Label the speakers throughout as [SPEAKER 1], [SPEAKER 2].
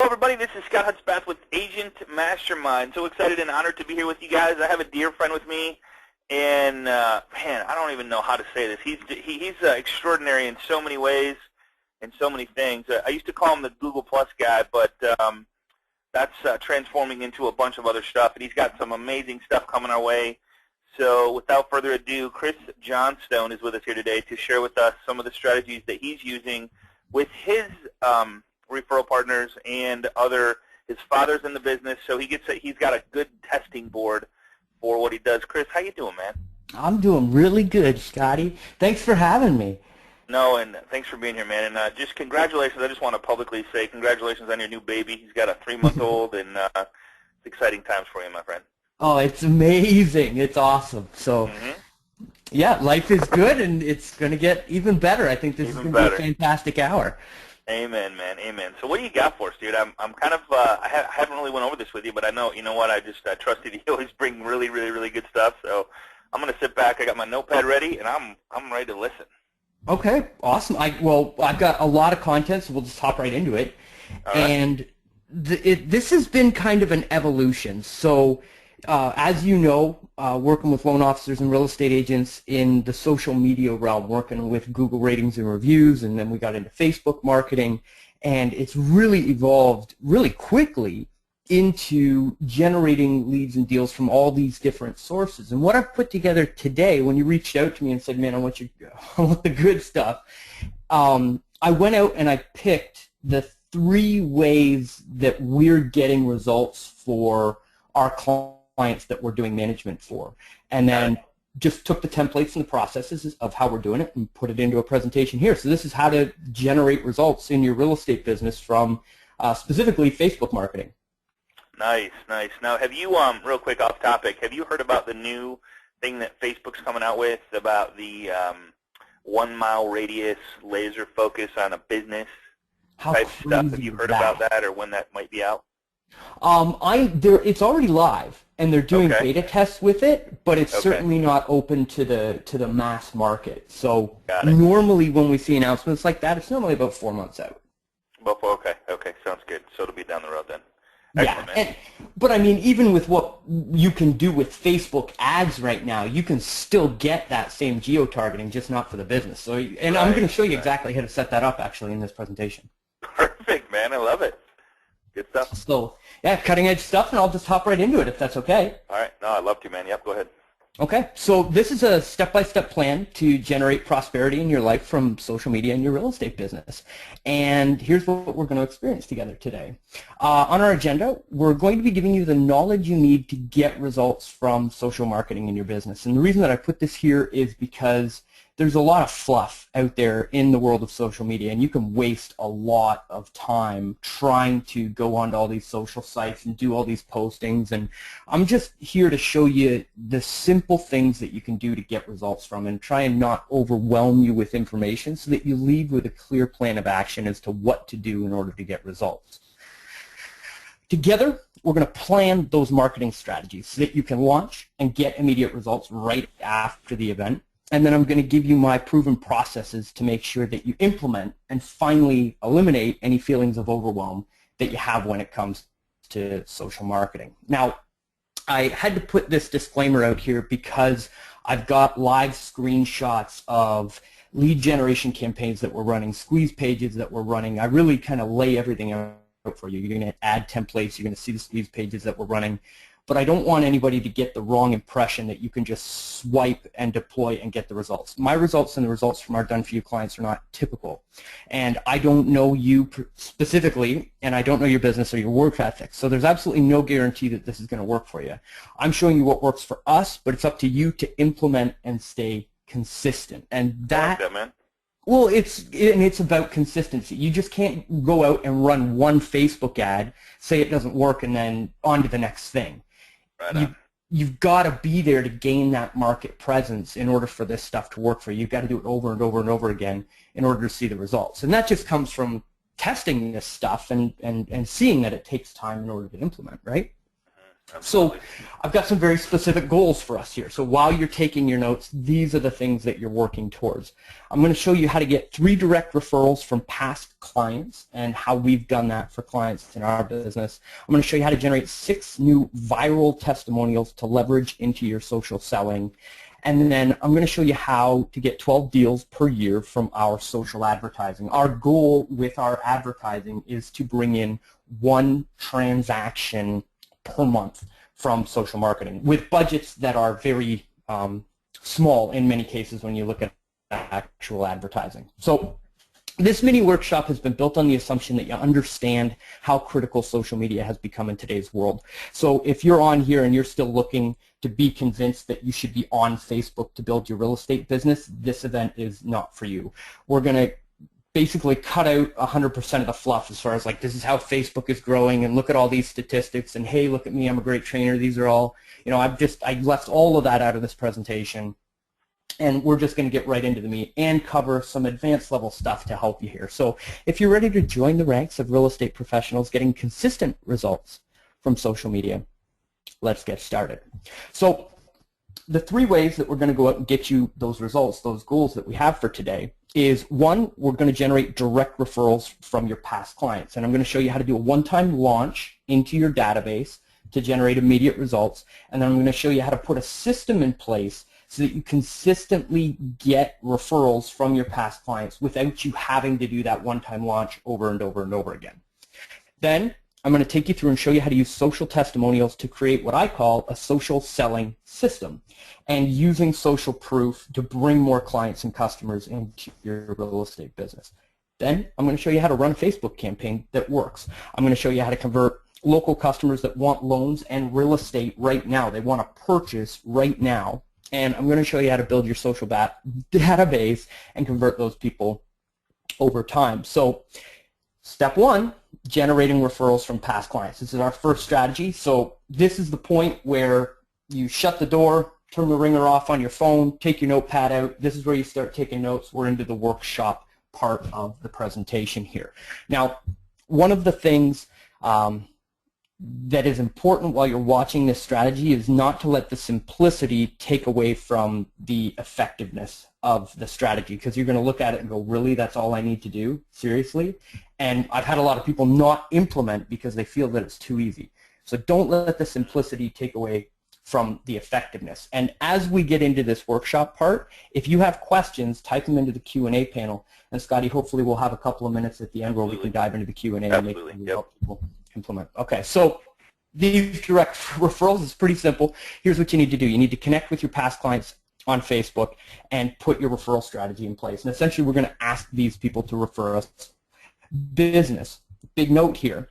[SPEAKER 1] Hello, everybody. This is Scott Hudspeth with Agent Mastermind. So excited and honored to be here with you guys. I have a dear friend with me, and man, I don't even know how to say this. He's extraordinary in so many ways and so many things. I used to call him the Google Plus guy, but that's transforming into a bunch of other stuff, and he's got some amazing stuff coming our way. So without further ado, Chris Johnstone is with us here today to share with us some of the strategies that he's using with his referral partners and his father's in the business. So he's got a good testing board for what he does. Chris, how you doing, man?
[SPEAKER 2] I'm doing really good, Scotty. Thanks for having me.
[SPEAKER 1] No, and thanks for being here, man. And just congratulations. I just want to publicly say congratulations on your new baby. He's got a 3-month-old, and it's exciting times for you, my friend.
[SPEAKER 2] Oh, it's amazing. It's awesome. So, yeah, life is good, and it's going to get even better. I think this is going to be a fantastic hour.
[SPEAKER 1] Amen, man. Amen. So what do you got for us, dude? I'm kind of I haven't really went over this with you, but I know, you know what, I trusted you. You always bring really, really, really good stuff. So I'm going to sit back. I got my notepad ready, and I'm ready to listen.
[SPEAKER 2] Okay, awesome. I've got a lot of content, so we'll just hop right into it. All right. And this has been kind of an evolution. So as you know, working with loan officers and real estate agents in the social media realm, working with Google ratings and reviews, and then we got into Facebook marketing, and it's really evolved really quickly into generating leads and deals from all these different sources. And what I've put together today, when you reached out to me and said, man, I want the good stuff, I went out and I picked the 3 ways that we're getting results for our clients that we're doing management for, and then just took the templates and the processes of how we're doing it and put it into a presentation here. So this is how to generate results in your real estate business from specifically Facebook marketing.
[SPEAKER 1] Nice, nice. Now, have you, real quick off topic, have you heard about the new thing that Facebook's coming out with about the 1-mile radius laser focus on a business type stuff? Have you heard about that, or when that might be out?
[SPEAKER 2] It's already live, and they're doing beta tests with it, but it's certainly not open to the mass market. So normally when we see announcements like that, it's normally about 4 months out.
[SPEAKER 1] Okay, sounds good. So it'll be down the road then.
[SPEAKER 2] Yeah, but I mean, even with what you can do with Facebook ads right now, you can still get that same geo-targeting, just not for the business. So, and I'm going to show you exactly how to set that up actually in this presentation.
[SPEAKER 1] Perfect, man. I love it. Good stuff.
[SPEAKER 2] So, yeah, cutting-edge stuff, and I'll just hop right into it if that's okay.
[SPEAKER 1] All right. No, I'd love to, man. Yep, go ahead.
[SPEAKER 2] Okay, so this is a step-by-step plan to generate prosperity in your life from social media and your real estate business. And here's what we're going to experience together today. On our agenda, we're going to be giving you the knowledge you need to get results from social marketing in your business. And the reason that I put this here is because there's a lot of fluff out there in the world of social media, and you can waste a lot of time trying to go onto all these social sites and do all these postings. And I'm just here to show you the simple things that you can do to get results from, and try and not overwhelm you with information so that you leave with a clear plan of action as to what to do in order to get results. Together, we're going to plan those marketing strategies so that you can launch and get immediate results right after the event. And then I'm going to give you my proven processes to make sure that you implement and finally eliminate any feelings of overwhelm that you have when it comes to social marketing. Now, I had to put this disclaimer out here because I've got live screenshots of lead generation campaigns that we're running, squeeze pages that we're running. I really kind of lay everything out for you. You're going to add templates. You're going to see the squeeze pages that we're running. But I don't want anybody to get the wrong impression that you can just swipe and deploy and get the results. My results and the results from our done-for-you clients are not typical. And I don't know you specifically, and I don't know your business or your work ethic. So there's absolutely no guarantee that this is going to work for you. I'm showing you what works for us, but it's up to you to implement and stay consistent. And that,
[SPEAKER 1] man.
[SPEAKER 2] Well, it's about consistency. You just can't go out and run one Facebook ad, say it doesn't work, and then on to the next thing. You've got to be there to gain that market presence in order for this stuff to work for you. You've got to do it over and over and over again in order to see the results. And that just comes from testing this stuff and seeing that it takes time in order to implement, right? So I've got some very specific goals for us here. So while you're taking your notes, these are the things that you're working towards. I'm going to show you how to get 3 direct referrals from past clients and how we've done that for clients in our business. I'm going to show you how to generate 6 new viral testimonials to leverage into your social selling. And then I'm going to show you how to get 12 deals per year from our social advertising. Our goal with our advertising is to bring in 1 transaction per month from social marketing with budgets that are very small in many cases when you look at actual advertising. So this mini workshop has been built on the assumption that you understand how critical social media has become in today's world. So if you're on here and you're still looking to be convinced that you should be on Facebook to build your real estate business, this event is not for you. We're going to basically cut out 100% of the fluff as far as like, this is how Facebook is growing and look at all these statistics and hey, look at me, I'm a great trainer. These are all, you know, I left all of that out of this presentation, and we're just going to get right into the meat and cover some advanced level stuff to help you here. So if you're ready to join the ranks of real estate professionals getting consistent results from social media, let's get started. So the 3 ways that we're going to go out and get you those results, those goals that we have for today, is 1, we're going to generate direct referrals from your past clients. And I'm going to show you how to do a one-time launch into your database to generate immediate results. And then I'm going to show you how to put a system in place so that you consistently get referrals from your past clients without you having to do that one-time launch over and over and over again. Then I'm going to take you through and show you how to use social testimonials to create what I call a social selling system, and using social proof to bring more clients and customers into your real estate business. Then I'm going to show you how to run a Facebook campaign that works. I'm going to show you how to convert local customers that want loans and real estate right now. They want to purchase right now. And I'm going to show you how to build your social database and convert those people over time. So step 1, generating referrals from past clients. This is our first strategy. So this is the point where you shut the door, turn the ringer off on your phone, take your notepad out. This is where you start taking notes. We're into the workshop part of the presentation here. Now, one of the things that is important while you're watching this strategy is not to let the simplicity take away from the effectiveness of the strategy, because you're going to look at it and go, really, that's all I need to do? Seriously? And I've had a lot of people not implement because they feel that it's too easy. So don't let the simplicity take away from the effectiveness. And as we get into this workshop part, if you have questions, type them into the Q&A panel. And Scotty, hopefully we'll have a couple of minutes at the end where we can dive into the Q&A and make it help people implement. Okay, so these direct referrals is pretty simple. Here's what you need to do. You need to connect with your past clients on Facebook and put your referral strategy in place. And essentially we're going to ask these people to refer us business. Big note here,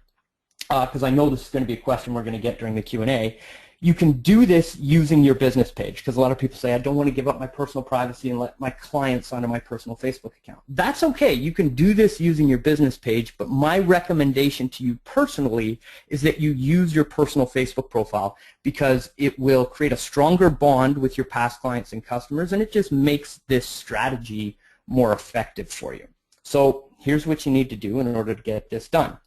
[SPEAKER 2] because I know this is going to be a question we're going to get during the Q&A. You can do this using your business page, because a lot of people say, I don't want to give up my personal privacy and let my clients onto my personal Facebook account. That's okay. You can do this using your business page, but my recommendation to you personally is that you use your personal Facebook profile, because it will create a stronger bond with your past clients and customers, and it just makes this strategy more effective for you. So here's what you need to do in order to get this done.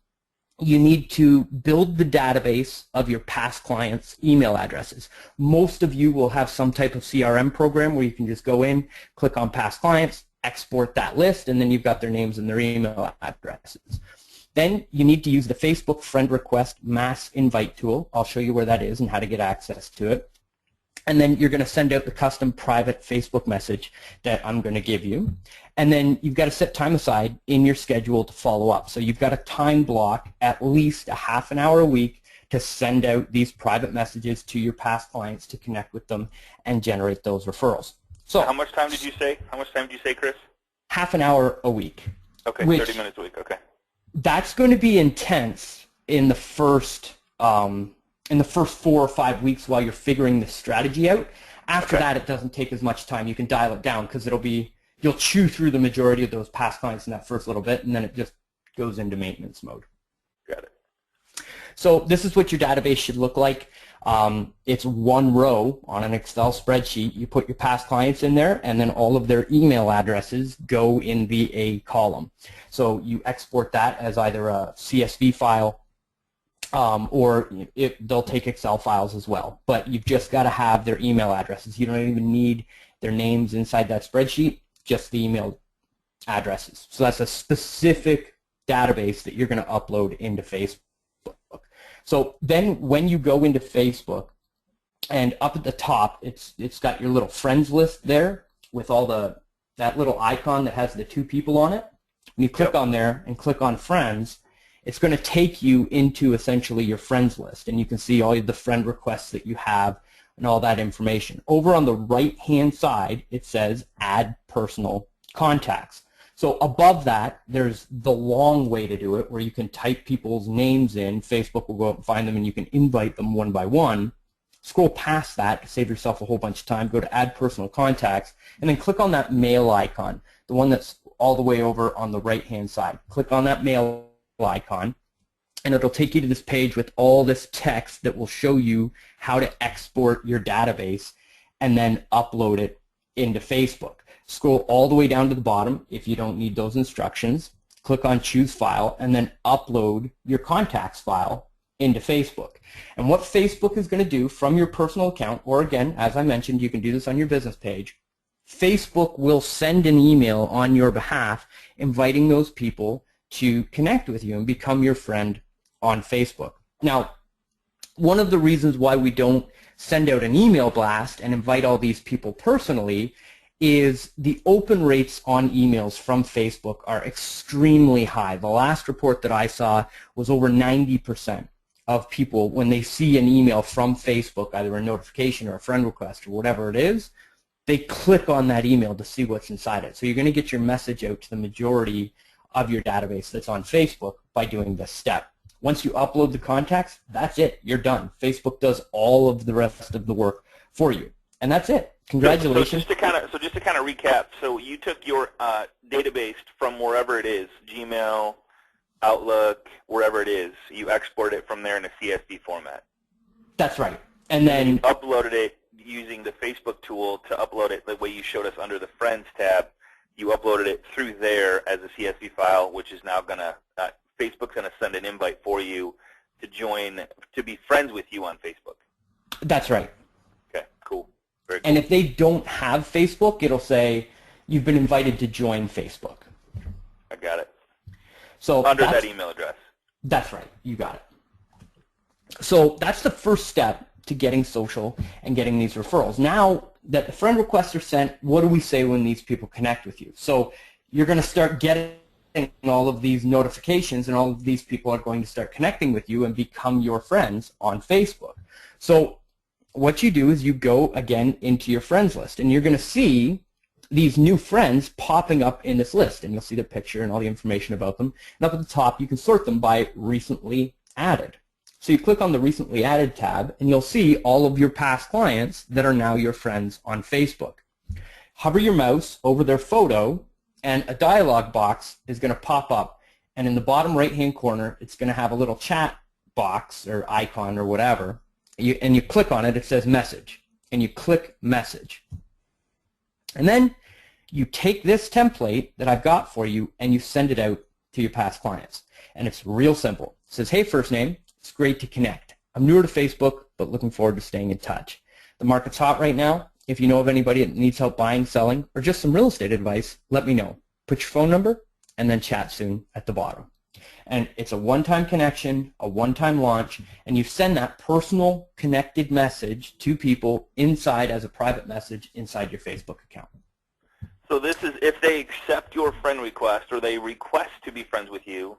[SPEAKER 2] You need to build the database of your past clients' email addresses. Most of you will have some type of CRM program where you can just go in, click on past clients, export that list, and then you've got their names and their email addresses. Then you need to use the Facebook friend request mass invite tool. I'll show you where that is and how to get access to it. And then you're going to send out the custom private Facebook message that I'm going to give you. And then you've got to set time aside in your schedule to follow up. So you've got a time block, at least a half an hour a week, to send out these private messages to your past clients to connect with them and generate those referrals. So
[SPEAKER 1] how much time did you say? How much time did you say, Chris?
[SPEAKER 2] Half an hour a week.
[SPEAKER 1] Okay, 30 minutes a week. Okay.
[SPEAKER 2] That's going to be intense in the first 4 or 5 weeks while you're figuring the strategy out. After that, it doesn't take as much time. You can dial it down, because you'll chew through the majority of those past clients in that first little bit, and then it just goes into maintenance mode.
[SPEAKER 1] Got it.
[SPEAKER 2] So this is what your database should look like. It's one row on an Excel spreadsheet. You put your past clients in there, and then all of their email addresses go in the A column. So you export that as either a CSV file or they'll take Excel files as well. But you've just got to have their email addresses. You don't even need their names inside that spreadsheet, just the email addresses. So that's a specific database that you're going to upload into Facebook. So then when you go into Facebook, and up at the top, it's got your little friends list there with all that little icon that has the two people on it. When you click on there and click on friends, it's going to take you into essentially your friends list, and you can see all the friend requests that you have and all that information. Over on the right-hand side, it says Add Personal Contacts. So above that, there's the long way to do it, where you can type people's names in. Facebook will go out and find them, and you can invite them one by one. Scroll past that to save yourself a whole bunch of time. Go to Add Personal Contacts, and then click on that mail icon, the one that's all the way over on the right-hand side. Click on that mail icon, and it'll take you to this page with all this text that will show you how to export your database and then upload it into Facebook. Scroll all the way down to the bottom if you don't need those instructions. Click on Choose File, and then upload your contacts file into Facebook. And what Facebook is going to do from your personal account, or again, as I mentioned, you can do this on your business page, Facebook will send an email on your behalf inviting those people to connect with you and become your friend on Facebook. Now, one of the reasons why we don't send out an email blast and invite all these people personally is the open rates on emails from Facebook are extremely high. The last report that I saw was over 90% of people, when they see an email from Facebook, either a notification or a friend request or whatever it is, they click on that email to see what's inside it. So you're going to get your message out to the majority of your database that's on Facebook by doing this step. Once you upload the contacts, that's it. You're done. Facebook does all of the rest of the work for you. And that's it. Congratulations.
[SPEAKER 1] So just to kind of recap, so you took your database from wherever it is, Gmail, Outlook, wherever it is, you export it from there in a CSV format.
[SPEAKER 2] That's right. And then
[SPEAKER 1] you uploaded it using the Facebook tool to upload it the way you showed us under the Friends tab. You uploaded it through there as a CSV file, which is now going to, Facebook's going to send an invite for you to join, to be friends with you on Facebook.
[SPEAKER 2] That's right.
[SPEAKER 1] Okay, cool. Very cool.
[SPEAKER 2] And if they don't have Facebook, it'll say you've been invited to join Facebook.
[SPEAKER 1] I got it.
[SPEAKER 2] So
[SPEAKER 1] under that email address.
[SPEAKER 2] That's right. You got it. So that's the first step to getting social and getting these referrals. Now that the friend requests are sent, what do we say when these people connect with you? So you're going to start getting all of these notifications, and all of these people are going to start connecting with you and become your friends on Facebook. So what you do is you go again into your friends list, and you're going to see these new friends popping up in this list, and you'll see the picture and all the information about them. And up at the top, you can sort them by recently added. So you click on the recently added tab, and you'll see all of your past clients that are now your friends on Facebook. Hover your mouse over their photo, and a dialog box is going to pop up. And in the bottom right-hand corner, it's going to have a little chat box or icon or whatever. And you click on it, it says message. And you click message. And then you take this template that I've got for you and you send it out to your past clients. And it's real simple. It says, hey, first name, it's great to connect. I'm newer to Facebook, but looking forward to staying in touch. The market's hot right now. If you know of anybody that needs help buying, selling, or just some real estate advice, let me know. Put your phone number and then chat soon at the bottom. And it's a one-time connection, a one-time launch, and you send that personal connected message to people inside as a private message inside your Facebook account.
[SPEAKER 1] So this is if they accept your friend request or they request to be friends with you,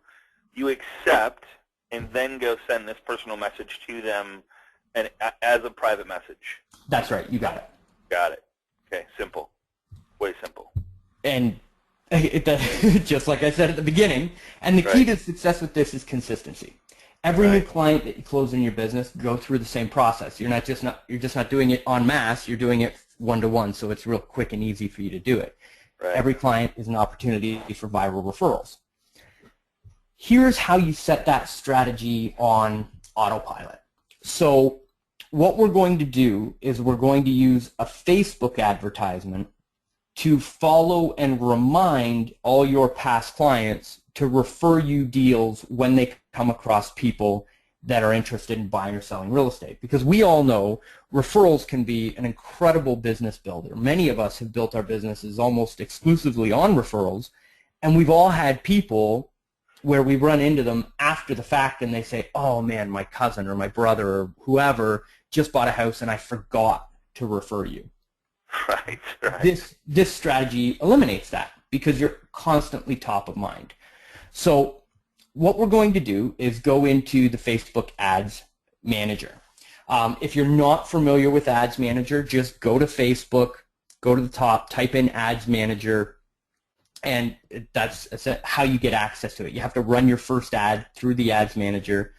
[SPEAKER 1] you accept and then go send this personal message to them and as a private message.
[SPEAKER 2] That's right. You got it.
[SPEAKER 1] Got it. Okay. Simple. Way simple.
[SPEAKER 2] And just like I said at the beginning, and the key to success with this is consistency. Every new client that you close in your business go through the same process. You're just not doing it en masse. You're doing it one-to-one, so it's real quick and easy for you to do it. Every client is an opportunity for viral referrals. Here's how you set that strategy on autopilot. So what we're going to do is we're going to use a Facebook advertisement to follow and remind all your past clients to refer you deals when they come across people that are interested in buying or selling real estate. Because we all know referrals can be an incredible business builder. Many of us have built our businesses almost exclusively on referrals, and we've all had people where we run into them after the fact and they say, oh man, my cousin or my brother or whoever just bought a house and I forgot to refer you.
[SPEAKER 1] Right.
[SPEAKER 2] This strategy eliminates that because you're constantly top of mind. So what we're going to do is go into the Facebook Ads Manager. If you're not familiar with Ads Manager, just go to Facebook, go to the top, type in Ads Manager, and that's how you get access to it. You have to run your first ad through the Ads Manager.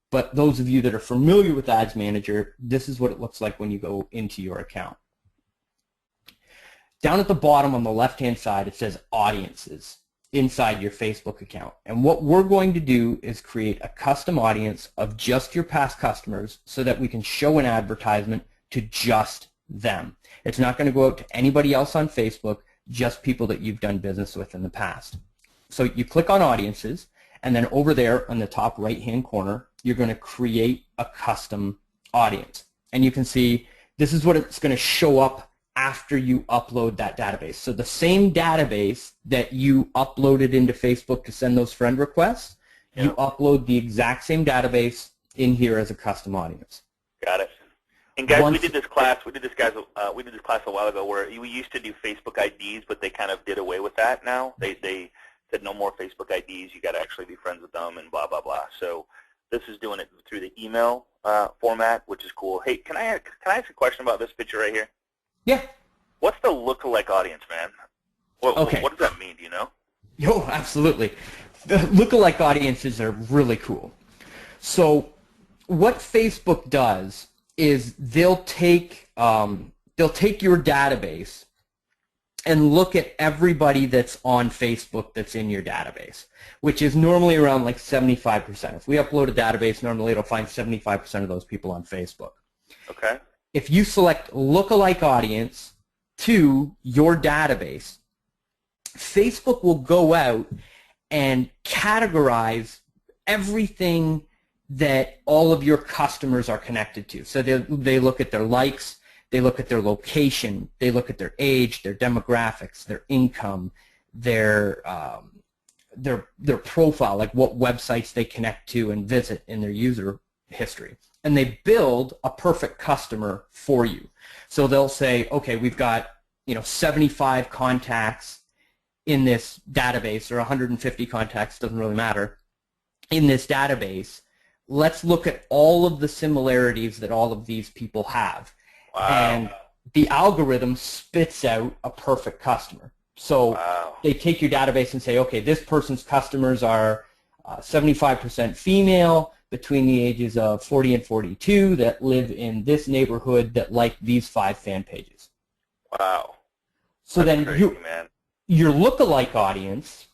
[SPEAKER 2] But those of you that are familiar with Ads Manager, this is what it looks like when you go into your account. Down at the bottom on the left-hand side, it says Audiences inside your Facebook account. And what we're going to do is create a custom audience of just your past customers so that we can show an advertisement to just them. It's not going to go out to anybody else on Facebook, just people that you've done business with in the past. So you click on Audiences, and then over there on the top right-hand corner, you're going to create a custom audience. And you can see this is what it's going to show up after you upload that database. So the same database that you uploaded into Facebook to send those friend requests, you upload the exact same database in here as a custom audience.
[SPEAKER 1] Got it. And guys, we did this class a while ago where we used to do Facebook IDs, but they kind of did away with that now. They said no more Facebook IDs. You got to actually be friends with them and blah blah blah. So this is doing it through the email format, which is cool. Hey, can I ask a question about this picture right here?
[SPEAKER 2] Yeah.
[SPEAKER 1] What's the lookalike audience, man? What does that mean? Do you know?
[SPEAKER 2] Oh, absolutely. The lookalike audiences are really cool. So what Facebook does is they'll take your database and look at everybody that's on Facebook that's in your database, which is normally around like 75%. If we upload a database, normally it'll find 75% of those people on Facebook.
[SPEAKER 1] Okay.
[SPEAKER 2] If you select lookalike audience to your database, Facebook will go out and categorize everything that all of your customers are connected to. So they look at their likes, they look at their location, they look at their age, their demographics, their income, their profile, like what websites they connect to and visit in their user history. And they build a perfect customer for you. So they'll say, okay, we've got 75 contacts in this database, or 150 contacts, doesn't really matter, in this database. Let's look at all of the similarities that all of these people have.
[SPEAKER 1] Wow.
[SPEAKER 2] And the algorithm spits out a perfect customer. So they take your database and say, okay, this person's customers are 75% female, between the ages of 40 and 42, that live in this neighborhood, that like these 5 fan pages.
[SPEAKER 1] Wow.
[SPEAKER 2] So
[SPEAKER 1] That's
[SPEAKER 2] then
[SPEAKER 1] crazy, man.
[SPEAKER 2] Your lookalike audience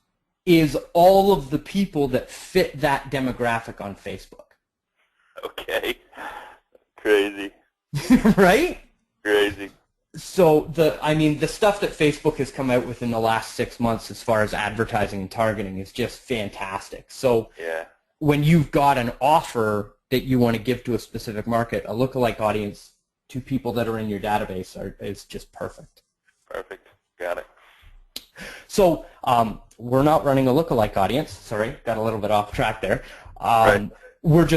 [SPEAKER 2] is all of the people that fit that demographic on Facebook.
[SPEAKER 1] Okay. Crazy.
[SPEAKER 2] Right?
[SPEAKER 1] Crazy.
[SPEAKER 2] So the stuff that Facebook has come out with in the last 6 months as far as advertising and targeting is just fantastic. So
[SPEAKER 1] yeah.
[SPEAKER 2] When you've got an offer that you want to give to a specific market, a lookalike audience to people that are in your database is just perfect.
[SPEAKER 1] Perfect. Got it.
[SPEAKER 2] So we're not running a lookalike audience. Sorry, got a little bit off track there.
[SPEAKER 1] Right.
[SPEAKER 2] We're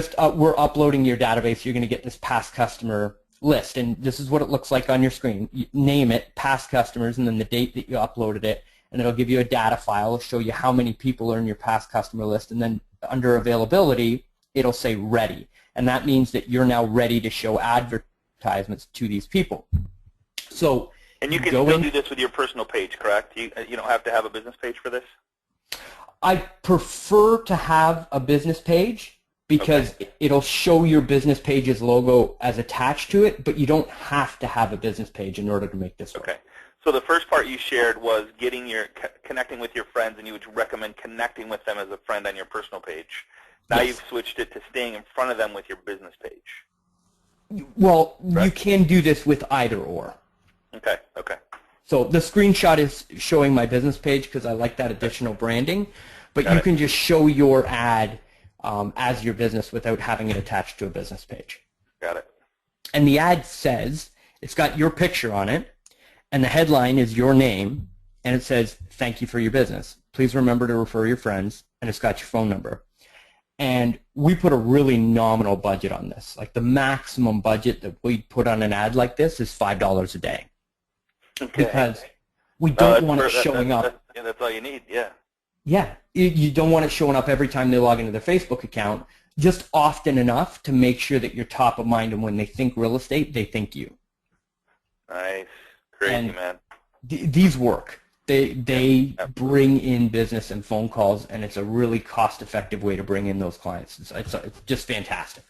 [SPEAKER 2] uploading your database. You're going to get this past customer list, and this is what it looks like on your screen. You name it, past customers, and then the date that you uploaded it, and it'll give you a data file. It'll show you how many people are in your past customer list, and then under availability, it'll say ready, and that means that you're now ready to show advertisements to these people. So,
[SPEAKER 1] and you can still do this with your personal page, correct? You don't have to have a business page for this?
[SPEAKER 2] I prefer to have a business page because it'll show your business page's logo as attached to it, but you don't have to have a business page in order to make this work.
[SPEAKER 1] Okay. So the first part you shared was connecting with your friends, and you would recommend connecting with them as a friend on your personal page. Now you've switched it to staying in front of them with your business page.
[SPEAKER 2] Well, you can do this with either or.
[SPEAKER 1] Okay, okay.
[SPEAKER 2] So the screenshot is showing my business page because I like that additional branding, but you can just show your ad as your business without having it attached to a business page.
[SPEAKER 1] Got it.
[SPEAKER 2] And the ad says, it's got your picture on it, and the headline is your name, and it says, "Thank you for your business. Please remember to refer your friends," and it's got your phone number. And we put a really nominal budget on this. Like the maximum budget that we put on an ad like this is $5 a day.
[SPEAKER 1] Okay.
[SPEAKER 2] Because we don't want it showing up.
[SPEAKER 1] That's all you need, yeah.
[SPEAKER 2] Yeah, you don't want it showing up every time they log into their Facebook account, just often enough to make sure that you're top of mind, and when they think real estate, they think you.
[SPEAKER 1] Nice. Crazy,
[SPEAKER 2] and
[SPEAKER 1] man.
[SPEAKER 2] These work. They bring in business and phone calls, and it's a really cost-effective way to bring in those clients. It's just fantastic.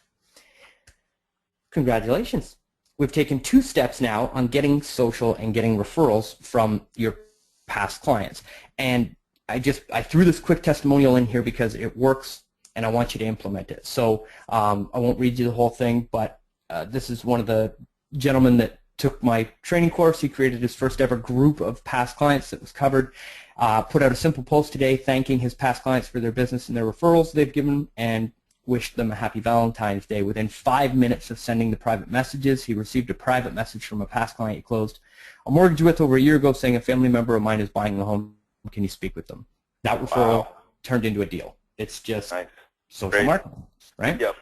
[SPEAKER 2] Congratulations. We've taken 2 steps now on getting social and getting referrals from your past clients. And I threw this quick testimonial in here because it works, and I want you to implement it. So I won't read you the whole thing, but this is one of the gentlemen that took my training course. He created his first ever group of past clients that was covered. Put out a simple post today thanking his past clients for their business and their referrals they've given, and wished them a happy Valentine's Day. Within 5 minutes of sending the private messages, he received a private message from a past client he closed a mortgage with over a year ago saying, "A family member of mine is buying a home. Can you speak with them?" That referral turned into a deal. It's just
[SPEAKER 1] nice.
[SPEAKER 2] Social marketing, right?
[SPEAKER 1] Yep.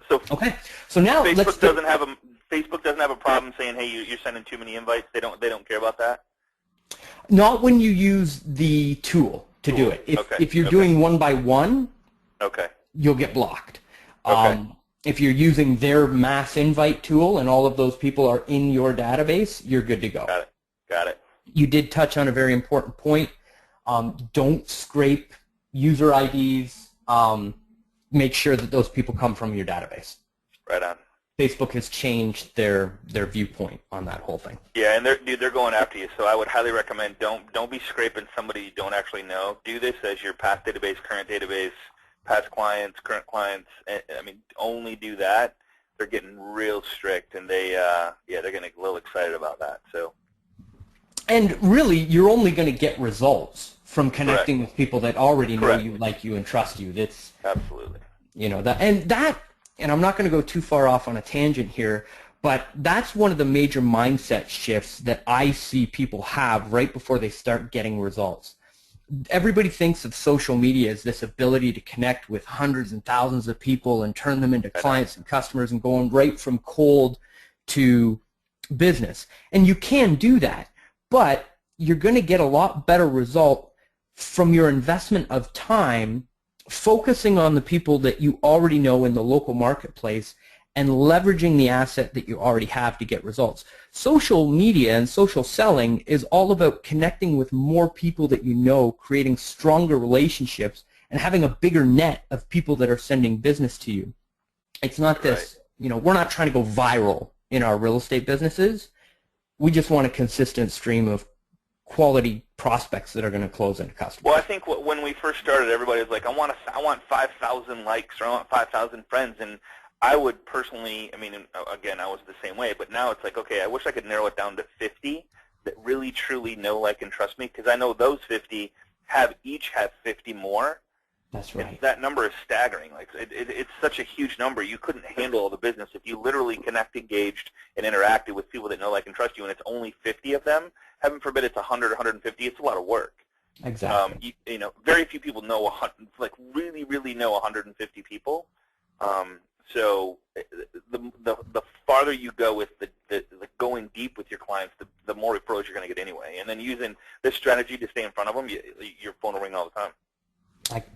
[SPEAKER 1] So
[SPEAKER 2] okay. So now
[SPEAKER 1] Facebook doesn't have a problem saying, "Hey, you're sending too many invites." They don't care about that.
[SPEAKER 2] Not when you use the tool to do it. If you're doing one by one, you'll get blocked. If you're using their mass invite tool and all of those people are in your database, you're good to go.
[SPEAKER 1] Got it.
[SPEAKER 2] You did touch on a very important point. Don't scrape user IDs. Make sure that those people come from your database.
[SPEAKER 1] Right on.
[SPEAKER 2] Facebook has changed their viewpoint on that whole thing.
[SPEAKER 1] Yeah, and they're going after you. So I would highly recommend don't be scraping somebody you don't actually know. Do this as your past database, current database, past clients, current clients. I mean, only do that. They're getting real strict, and they're getting a little excited about that. So.
[SPEAKER 2] And really, you're only going to get results from connecting with people that already know you, like you, and trust you. That's
[SPEAKER 1] absolutely.
[SPEAKER 2] You know that, and I'm not going to go too far off on a tangent here, but that's one of the major mindset shifts that I see people have right before they start getting results. Everybody thinks of social media as this ability to connect with hundreds and thousands of people and turn them into clients and customers and going right from cold to business. And you can do that, but you're going to get a lot better result from your investment of time focusing on the people that you already know in the local marketplace and leveraging the asset that you already have to get results. Social media and social selling is all about connecting with more people that you know, creating stronger relationships, and having a bigger net of people that are sending business to you. It's not this, we're not trying to go viral in our real estate businesses. We just want a consistent stream of quality prospects that are going to close into customers.
[SPEAKER 1] Well, I think when we first started, everybody was like, I want 5,000 likes, or I want 5,000 friends, and I would personally, again, I was the same way, but now it's like, okay, I wish I could narrow it down to 50 that really, truly know, like, and trust me, because I know those 50 each have 50 more.
[SPEAKER 2] That's right.
[SPEAKER 1] And that number is staggering. Like, it's such a huge number. You couldn't handle all the business if you literally connect, engaged, and interacted with people that know, like, and trust you, and it's only 50 of them. Heaven forbid it's 100 or 150. It's a lot of work.
[SPEAKER 2] Exactly.
[SPEAKER 1] Very few people know, really, really know 150 people. So the farther you go with the going deep with your clients, the more referrals you're going to get anyway. And then using this strategy to stay in front of them, your phone will ring all the time.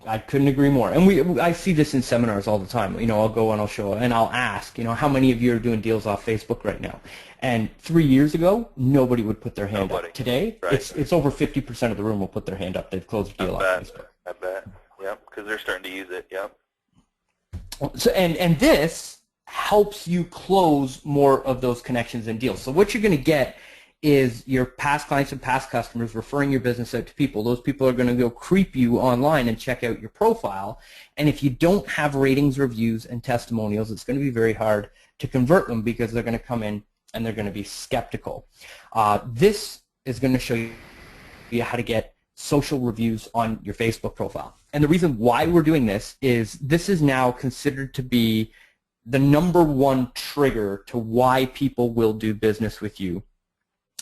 [SPEAKER 2] I couldn't agree more. And I see this in seminars all the time. I'll go and I'll show and I'll ask, how many of you are doing deals off Facebook right now? And 3 years ago, nobody would put their hand up. Today, it's over 50% of the room will put their hand up. They've closed a deal off Facebook.
[SPEAKER 1] I bet. Yep, because they're starting to use it. Yep.
[SPEAKER 2] So and this helps you close more of those connections and deals. So what you're going to get is your past clients and past customers referring your business out to people. Those people are going to go creep you online and check out your profile. And if you don't have ratings, reviews, and testimonials, it's going to be very hard to convert them because they're going to come in and they're going to be skeptical. This is going to show you how to get social reviews on your Facebook profile. And the reason why we're doing this is now considered to be the #1 trigger to why people will do business with you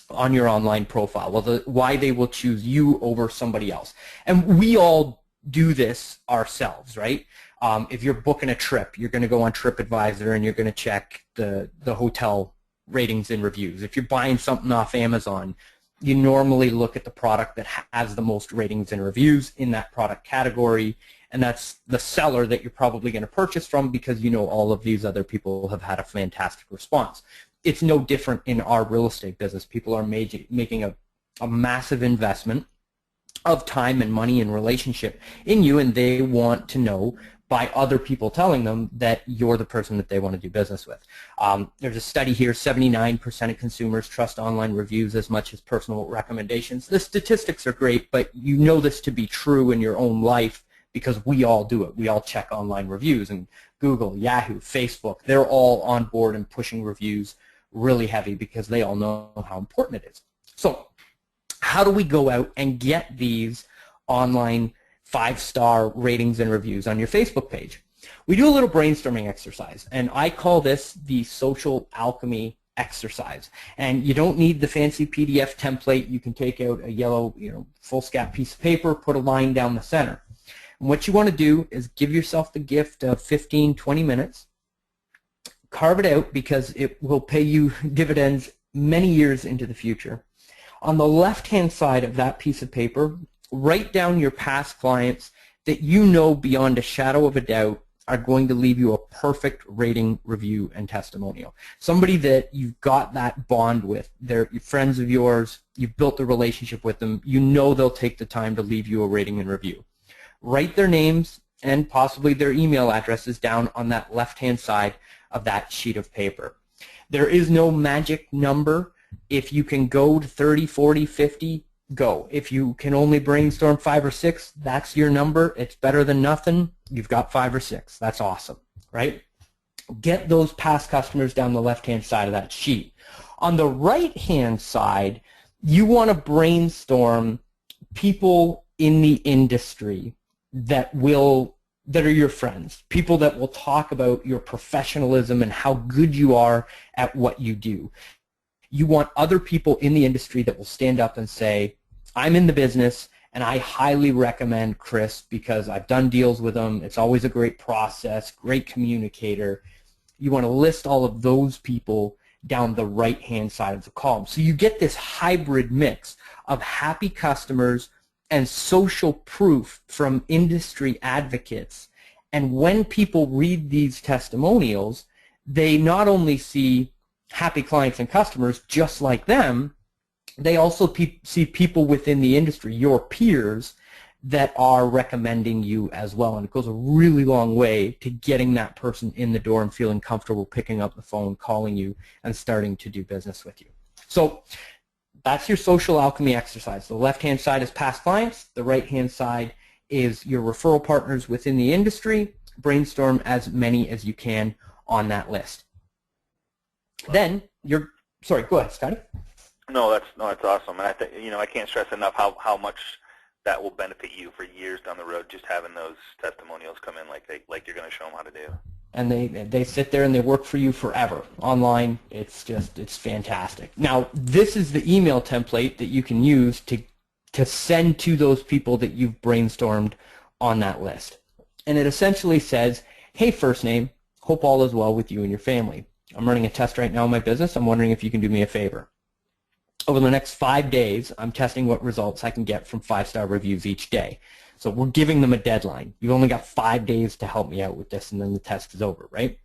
[SPEAKER 2] on your online profile, why they will choose you over somebody else. And we all do this ourselves, right? If you're booking a trip, you're going to go on TripAdvisor and you're going to check the hotel ratings and reviews. If you're buying something off Amazon, you normally look at the product that has the most ratings and reviews in that product category, and that's the seller that you're probably going to purchase from because you know all of these other people have had a fantastic response. It's no different in our real estate business. People are making a massive investment of time and money and relationship in you, and they want to know by other people telling them that you're the person that they want to do business with. There's a study here, 79% of consumers trust online reviews as much as personal recommendations. The statistics are great, but you know this to be true in your own life because we all do it. We all check online reviews, and Google, Yahoo, Facebook, they're all on board and pushing reviews really heavy because they all know how important it is. So how do we go out and get these online 5-star ratings and reviews on your Facebook page? We do a little brainstorming exercise, and I call this the social alchemy exercise. And you don't need the fancy PDF template. You can take out a yellow, foolscap piece of paper, put a line down the center. And what you want to do is give yourself the gift of 15, 20 minutes. Carve it out because it will pay you dividends many years into the future. On the left-hand side of that piece of paper, write down your past clients that you know beyond a shadow of a doubt are going to leave you a perfect rating, review, and testimonial. Somebody that you've got that bond with. They're friends of yours. You've built a relationship with them. You know they'll take the time to leave you a rating and review. Write their names and possibly their email addresses down on that left-hand side of that sheet of paper. There is no magic number. If you can go to 30, 40, 50, go. If you can only brainstorm 5 or 6, that's your number. It's better than nothing. You've got 5 or 6. That's awesome, right? Get those past customers down the left-hand side of that sheet. On the right-hand side, you want to brainstorm people in the industry that are your friends, people that will talk about your professionalism and how good you are at what you do. You want other people in the industry that will stand up and say, I'm in the business and I highly recommend Chris because I've done deals with him. It's always a great process, great communicator. You want to list all of those people down the right-hand side of the column. So you get this hybrid mix of happy customers and social proof from industry advocates. And when people read these testimonials, they not only see happy clients and customers just like them, they also see people within the industry, your peers, that are recommending you as well. And it goes a really long way to getting that person in the door and feeling comfortable picking up the phone, calling you, and starting to do business with you. So that's your social alchemy exercise. The left-hand side is past clients. The right-hand side is your referral partners within the industry. Brainstorm as many as you can on that list. Then sorry, go ahead, Scotty.
[SPEAKER 1] No, that's awesome, and I think I can't stress enough how much that will benefit you for years down the road. Just having those testimonials come in like you're going to show them how to do.
[SPEAKER 2] And they sit there and they work for you forever online. It's fantastic. Now this is the email template that you can use to send to those people that you've brainstormed on that list, and it essentially says, "Hey, first name, hope all is well with you and your family. I'm running a test right now in my business. I'm wondering if you can do me a favor. Over the next 5 days, I'm testing what results I can get from 5-star reviews each day." So we're giving them a deadline. You've only got 5 days to help me out with this, and then the test is over, right?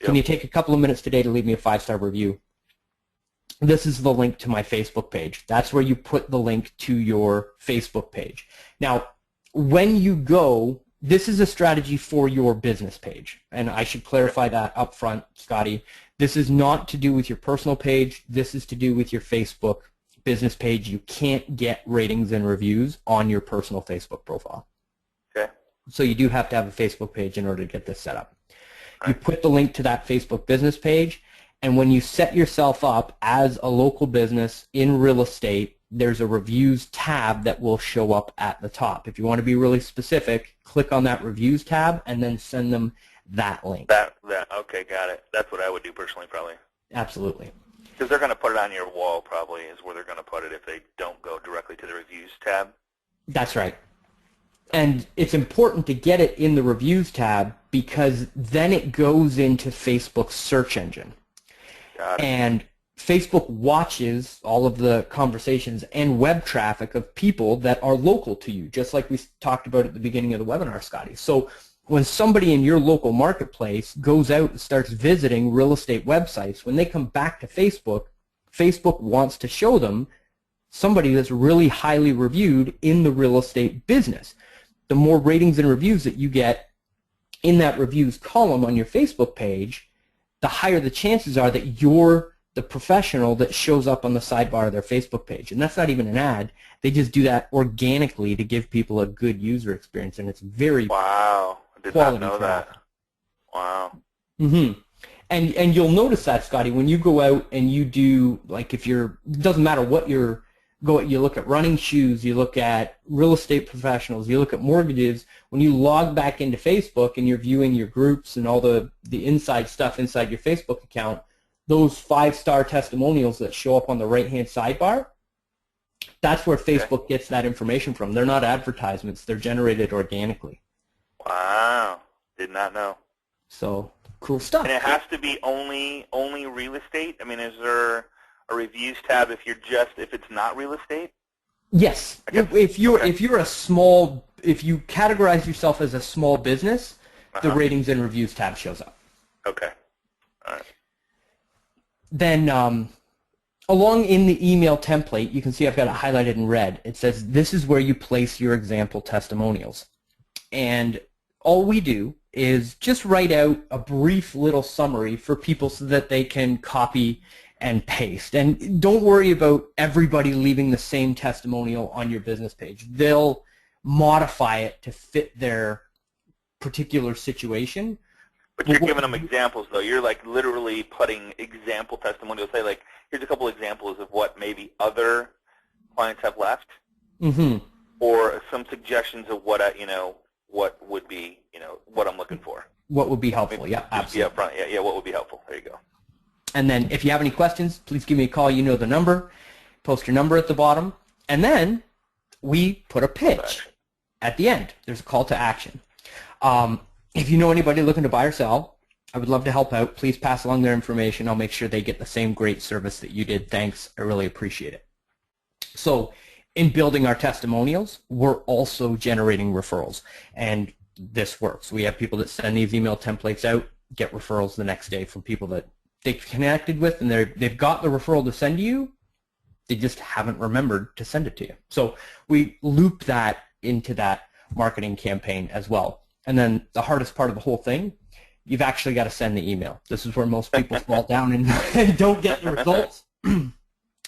[SPEAKER 2] Yep. Can you take a couple of minutes today to leave me a 5-star review? This is the link to my Facebook page. That's where you put the link to your Facebook page. Now, when you go, this is a strategy for your business page, and I should clarify that up front, Scotty. This is not to do with your personal page. This is to do with your Facebook business page. You can't get ratings and reviews on your personal Facebook profile.
[SPEAKER 1] Okay.
[SPEAKER 2] So you do have to have a Facebook page in order to get this set up. You put the link to that Facebook business page, and when you set yourself up as a local business in real estate, there's a reviews tab that will show up at the top. If you want to be really specific, click on that reviews tab and then send them that link.
[SPEAKER 1] Okay, got it. That's what I would do personally, probably.
[SPEAKER 2] Absolutely.
[SPEAKER 1] Because they're going to put it on your wall, probably, is where they're going to put it if they don't go directly to the reviews tab.
[SPEAKER 2] That's right. And it's important to get it in the reviews tab because then it goes into Facebook's search engine.
[SPEAKER 1] Got it.
[SPEAKER 2] And Facebook watches all of the conversations and web traffic of people that are local to you, just like we talked about at the beginning of the webinar, Scotty. So when somebody in your local marketplace goes out and starts visiting real estate websites, when they come back to Facebook, Facebook wants to show them somebody that's really highly reviewed in the real estate business. The more ratings and reviews that you get in that reviews column on your Facebook page, the higher the chances are that you're the professional that shows up on the sidebar of their Facebook page. And that's not even an ad. They just do that organically to give people a good user experience, and it's very
[SPEAKER 1] wow. I did not know that. Wow.
[SPEAKER 2] Mm-hmm. And you'll notice that, Scotty, when you go out and you do, like if you're, it doesn't matter what you look at running shoes, you look at real estate professionals, you look at mortgages, when you log back into Facebook and you're viewing your groups and all the inside stuff inside your Facebook account, those 5-star testimonials that show up on the right-hand sidebar, that's where Facebook gets that information from. They're not advertisements. They're generated organically.
[SPEAKER 1] Wow. Did not know.
[SPEAKER 2] So, cool stuff.
[SPEAKER 1] And it has to be only real estate? I mean, is there a reviews tab if it's not real estate?
[SPEAKER 2] Yes. If you categorize yourself as a small business, the ratings and reviews tab shows up.
[SPEAKER 1] Okay. All right.
[SPEAKER 2] Then along in the email template, you can see I've got it highlighted in red. It says this is where you place your example testimonials. And all we do is just write out a brief little summary for people so that they can copy and paste. And don't worry about everybody leaving the same testimonial on your business page. They'll modify it to fit their particular situation.
[SPEAKER 1] But you're giving them examples, though. You're like literally putting example testimonials. Say, like, here's a couple examples of what maybe other clients have left, or some suggestions of what what would be, what I'm looking for.
[SPEAKER 2] What would be helpful?
[SPEAKER 1] Maybe
[SPEAKER 2] yeah, absolutely.
[SPEAKER 1] Be upfront. Yeah. What would be helpful? There you go.
[SPEAKER 2] And then, if you have any questions, please give me a call. You know the number. Post your number at the bottom, and then we put a pitch at the end. There's a call to action. If you know anybody looking to buy or sell, I would love to help out. Please pass along their information. I'll make sure they get the same great service that you did. Thanks. I really appreciate it. So in building our testimonials, we're also generating referrals. And this works. We have people that send these email templates out, get referrals the next day from people that they've connected with, and they've got the referral to send to you. They just haven't remembered to send it to you. So we loop that into that marketing campaign as well. And then the hardest part of the whole thing, you've actually got to send the email. This is where most people fall down and don't get the results.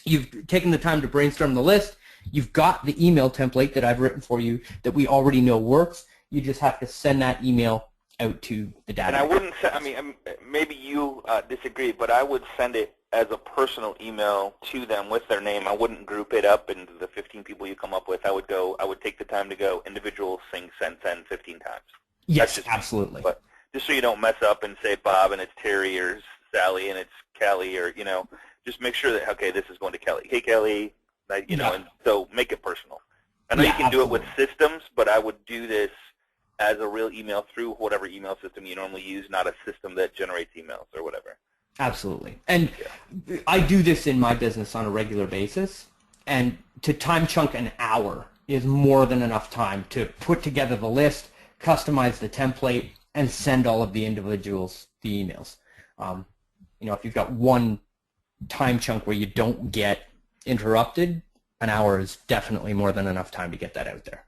[SPEAKER 2] You've taken the time to brainstorm the list. You've got the email template that I've written for you that we already know works. You just have to send that email out to the database.
[SPEAKER 1] And I wouldn't send, I mean, maybe you disagree, but I would send it as a personal email to them with their name. I wouldn't group it up into the 15 people you come up with. I would take the time to go individual, send 15 times.
[SPEAKER 2] Yes, absolutely.
[SPEAKER 1] But just so you don't mess up and say Bob and it's Terry or Sally and it's Kelly, or just make sure that this is going to Kelly. Hey Kelly, and so make it personal. I know you can do it with systems, but I would do this as a real email through whatever email system you normally use, not a system that generates emails or whatever.
[SPEAKER 2] Absolutely. And I do this in my business on a regular basis, and to time chunk an hour is more than enough time to put together the list, customize the template, and send all of the individuals the emails. If you've got one time chunk where you don't get interrupted, an hour is definitely more than enough time to get that out there.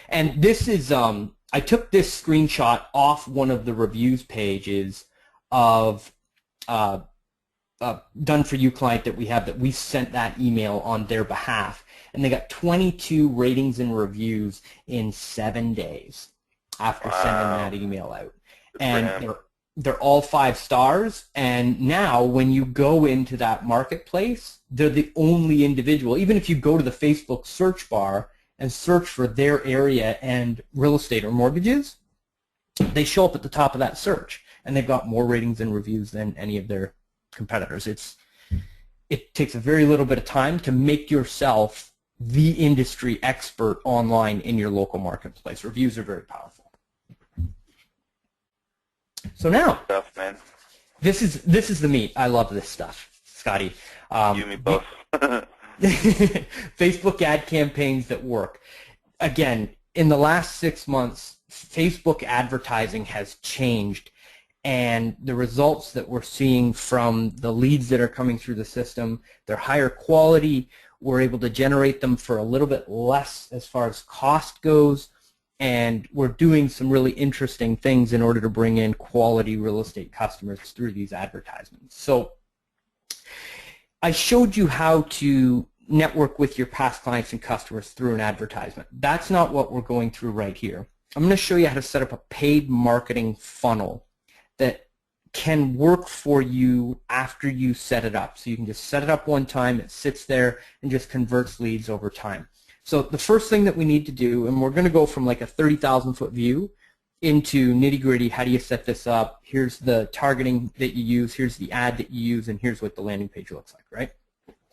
[SPEAKER 2] And this is, I took this screenshot off one of the reviews pages of Done For You client that we have, that we sent that email on their behalf. And they got 22 ratings and reviews in 7 days after sending that email out. And They're all 5 stars, and now when you go into that marketplace, they're the only individual. Even if you go to the Facebook search bar and search for their area and real estate or mortgages, they show up at the top of that search, and they've got more ratings and reviews than any of their competitors. It takes a very little bit of time to make yourself the industry expert online in your local marketplace. Reviews are very powerful. So now,
[SPEAKER 1] Stuff, man.
[SPEAKER 2] this is the meat. I love this stuff, Scotty.
[SPEAKER 1] You and me both.
[SPEAKER 2] Facebook ad campaigns that work. Again, in the last 6 months, Facebook advertising has changed, and the results that we're seeing from the leads that are coming through the system, they're higher quality. We're able to generate them for a little bit less as far as cost goes, and we're doing some really interesting things in order to bring in quality real estate customers through these advertisements. So I showed you how to network with your past clients and customers through an advertisement. That's not what we're going through right here. I'm going to show you how to set up a paid marketing funnel that can work for you after you set it up. So you can just set it up one time, it sits there, and just converts leads over time. So the first thing that we need to do, and we're going to go from like a 30,000 foot view into nitty-gritty. How do you set this up? Here's the targeting that you use, here's the ad that you use, and here's what the landing page looks like, right?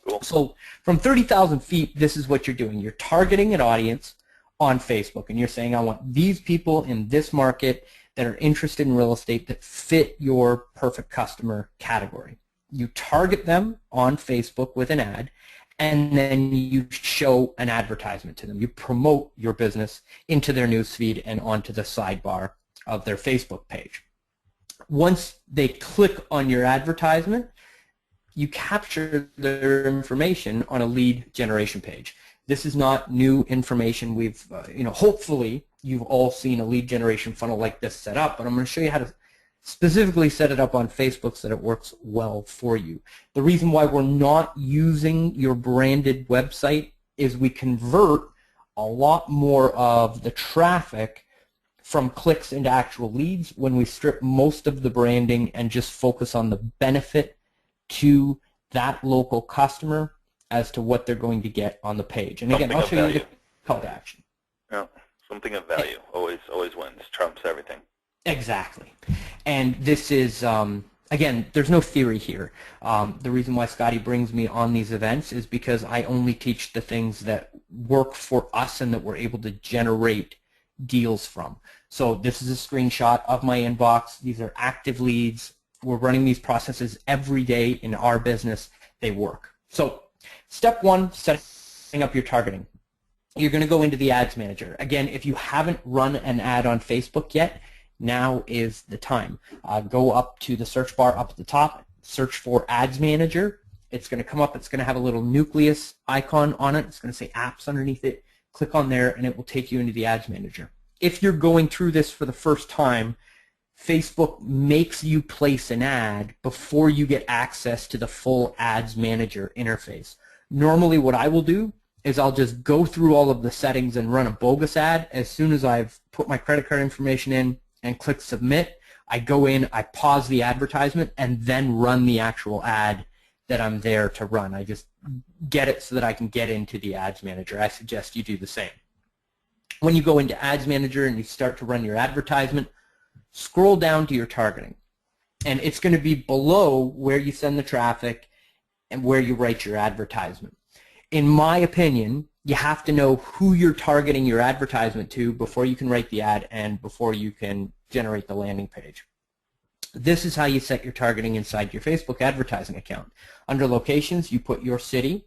[SPEAKER 1] Cool.
[SPEAKER 2] So from 30,000 feet, this is what you're doing. You're targeting an audience on Facebook, and you're saying, I want these people in this market that are interested in real estate that fit your perfect customer category. You target them on Facebook with an ad, and then you show an advertisement to them. You promote your business into their newsfeed and onto the sidebar of their Facebook page. Once they click on your advertisement, you capture their information on a lead generation page. This is not new information. We've, hopefully you've all seen a lead generation funnel like this set up, but I'm going to show you how to specifically set it up on Facebook so that it works well for you. The reason why we're not using your branded website is we convert a lot more of the traffic from clicks into actual leads when we strip most of the branding and just focus on the benefit to that local customer as to what they're going to get on the page. And again, I'll show you the call to action.
[SPEAKER 1] Yeah, something of value always wins, trumps everything.
[SPEAKER 2] Exactly. And this is, again, there's no theory here. The reason why Scotty brings me on these events is because I only teach the things that work for us and that we're able to generate deals from. So this is a screenshot of my inbox. These are active leads. We're running these processes every day in our business. They work. So step one, setting up your targeting. You're going to go into the ads manager. Again, if you haven't run an ad on Facebook yet, now is the time. Go up to the search bar up at the top, search for Ads Manager. It's going to come up. It's going to have a little nucleus icon on it. It's going to say Apps underneath it. Click on there, and it will take you into the Ads Manager. If you're going through this for the first time, Facebook makes you place an ad before you get access to the full Ads Manager interface. Normally what I will do is I'll just go through all of the settings and run a bogus ad. As soon as I've put my credit card information in and click submit, I go in, I pause the advertisement, and then run the actual ad that I'm there to run. I just get it so that I can get into the Ads Manager. I suggest you do the same. When you go into Ads Manager and you start to run your advertisement, scroll down to your targeting. And it's going to be below where you send the traffic and where you write your advertisement. In my opinion, you have to know who you're targeting your advertisement to before you can write the ad and before you can generate the landing page. This is how you set your targeting inside your Facebook advertising account. Under locations, you put your city,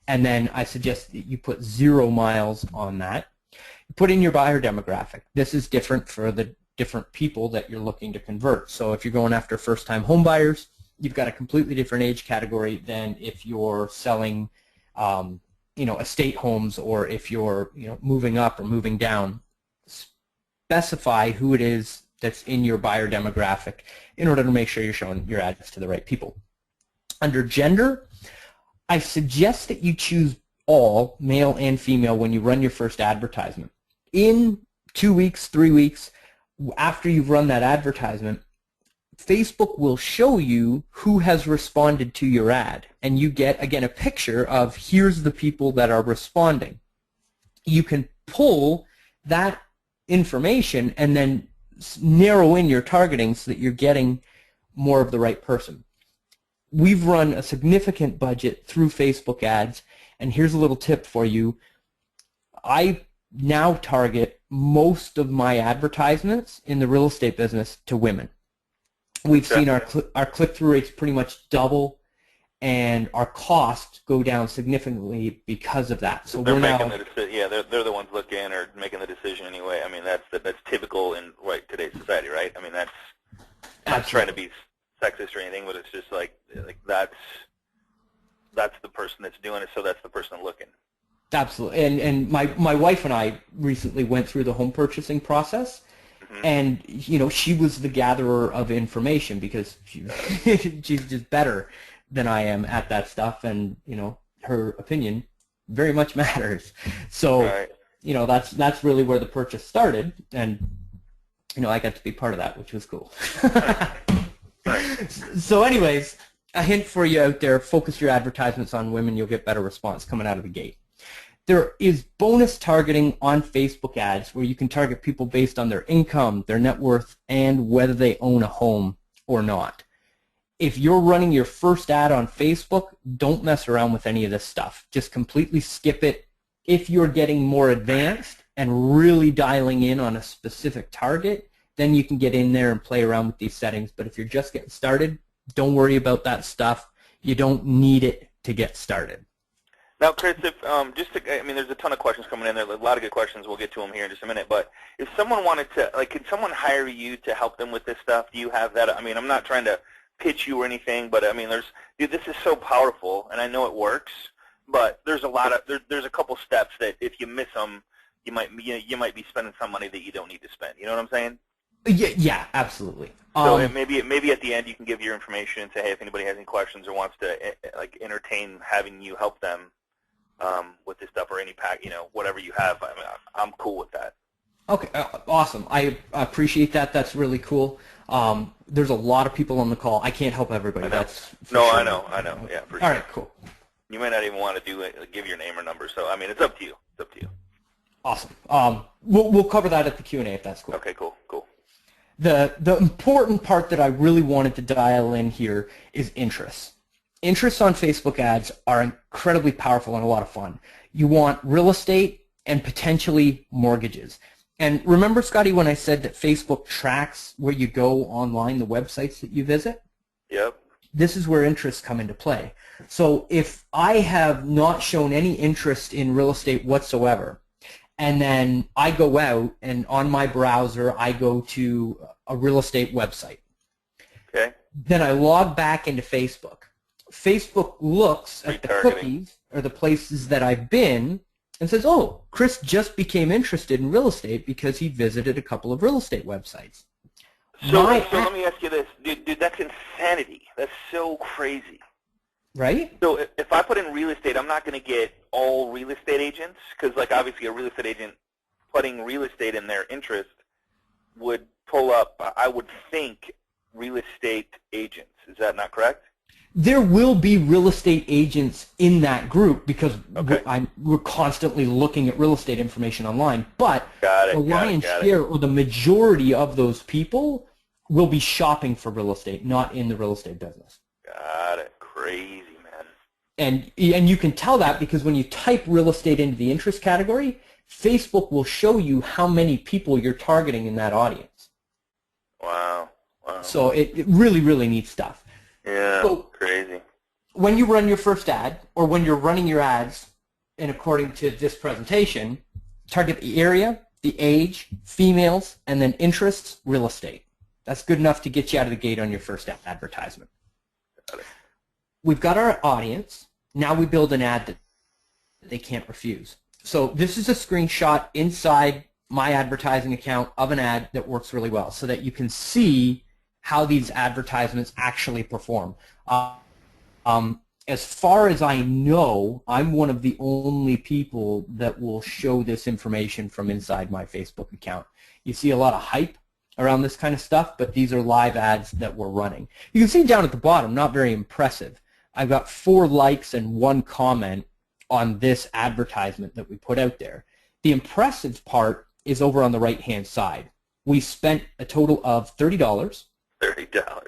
[SPEAKER 2] and then I suggest that you put 0 miles on that. You put in your buyer demographic. This is different for the different people that you're looking to convert. So if you're going after first-time home buyers, you've got a completely different age category than if you're selling estate homes, or if you're moving up or moving down. Specify who it is that's in your buyer demographic in order to make sure you're showing your ads to the right people. Under gender, I suggest that you choose all, male and female, when you run your first advertisement. In 2 weeks, 3 weeks, after you've run that advertisement, Facebook will show you who has responded to your ad, and you get, again, a picture of here's the people that are responding. You can pull that information and then narrow in your targeting so that you're getting more of the right person. We've run a significant budget through Facebook ads, and here's a little tip for you. I now target most of my advertisements in the real estate business to women. We've seen our click-through rates pretty much double, and our costs go down significantly because of that. So
[SPEAKER 1] they're making the decision. Yeah, they're the ones looking or making the decision anyway. I mean, that's typical in today's society, right? I mean, that's not trying to be sexist or anything, but it's just like that's the person that's doing it, so that's the person looking.
[SPEAKER 2] Absolutely. And my wife and I recently went through the home purchasing process. And, you know, she was the gatherer of information because she's just better than I am at that stuff, and, you know, her opinion very much matters. So, you know, that's really where the purchase started, and, you know, I got to be part of that, which was cool. So anyways, a hint for you out there, focus your advertisements on women, you'll get better response coming out of the gate. There is bonus targeting on Facebook ads where you can target people based on their income, their net worth, and whether they own a home or not. If you're running your first ad on Facebook, don't mess around with any of this stuff. Just completely skip it. If you're getting more advanced and really dialing in on a specific target, then you can get in there and play around with these settings. But if you're just getting started, don't worry about that stuff. You don't need it to get started.
[SPEAKER 1] Now, Chris, if I mean, there's a ton of questions coming in there. A lot of good questions. We'll get to them here in just a minute. But if someone wanted to, like, could someone hire you to help them with this stuff? Do you have that? I mean, I'm not trying to pitch you or anything, but I mean, this is so powerful, and I know it works. But there's a couple steps that if you miss them, you might be spending some money that you don't need to spend. You know what I'm saying?
[SPEAKER 2] Yeah, absolutely.
[SPEAKER 1] So maybe at the end you can give your information and say, hey, if anybody has any questions or wants to entertain having you help them with this stuff or any whatever you have, I mean, I'm cool with that.
[SPEAKER 2] Okay, awesome. I appreciate that. That's really cool. There's a lot of people on the call. I can't help everybody. That's
[SPEAKER 1] no,
[SPEAKER 2] sure.
[SPEAKER 1] I know. Yeah, for sure.
[SPEAKER 2] All right, cool.
[SPEAKER 1] You may not even want to do it, give your name or number. So I mean, it's up to you. It's up to you.
[SPEAKER 2] Awesome. We'll cover that at the Q&A if that's cool.
[SPEAKER 1] Okay, cool.
[SPEAKER 2] The important part that I really wanted to dial in here is interests. Interests on Facebook ads are incredibly powerful and a lot of fun. You want real estate and potentially mortgages. And remember, Scotty, when I said that Facebook tracks where you go online, the websites that you visit?
[SPEAKER 1] Yep.
[SPEAKER 2] This is where interests come into play. So if I have not shown any interest in real estate whatsoever, and then I go out and on my browser I go to a real estate website,
[SPEAKER 1] okay,
[SPEAKER 2] then I log back into Facebook. Facebook looks at the cookies or the places that I've been and says, oh, Chris just became interested in real estate because he visited a couple of real estate websites.
[SPEAKER 1] So let me ask you this. Dude, that's insanity. That's so crazy.
[SPEAKER 2] Right?
[SPEAKER 1] So if I put in real estate, I'm not going to get all real estate agents because, like, obviously a real estate agent putting real estate in their interest would pull up, I would think, real estate agents. Is that not correct?
[SPEAKER 2] There will be real estate agents in that group because we're constantly looking at real estate information online. But the lion's share or the majority of those people will be shopping for real estate, not in the real estate business.
[SPEAKER 1] Got it. Crazy, man.
[SPEAKER 2] And you can tell that because when you type real estate into the interest category, Facebook will show you how many people you're targeting in that audience.
[SPEAKER 1] Wow.
[SPEAKER 2] So it really, really neat stuff.
[SPEAKER 1] Yeah,
[SPEAKER 2] so
[SPEAKER 1] crazy.
[SPEAKER 2] When you run your first ad, or when you're running your ads, and according to this presentation, target the area, the age, females, and then interests, real estate. That's good enough to get you out of the gate on your first advertisement.
[SPEAKER 1] Got it.
[SPEAKER 2] We've got our audience. Now we build an ad that they can't refuse. So this is a screenshot inside my advertising account of an ad that works really well so that you can see how these advertisements actually perform. As far as I know, I'm one of the only people that will show this information from inside my Facebook account. You see a lot of hype around this kind of stuff, but these are live ads that we're running. You can see down at the bottom, not very impressive. I've got 4 likes and 1 comment on this advertisement that we put out there. The impressive part is over on the right-hand side. We spent a total of $30.
[SPEAKER 1] $30.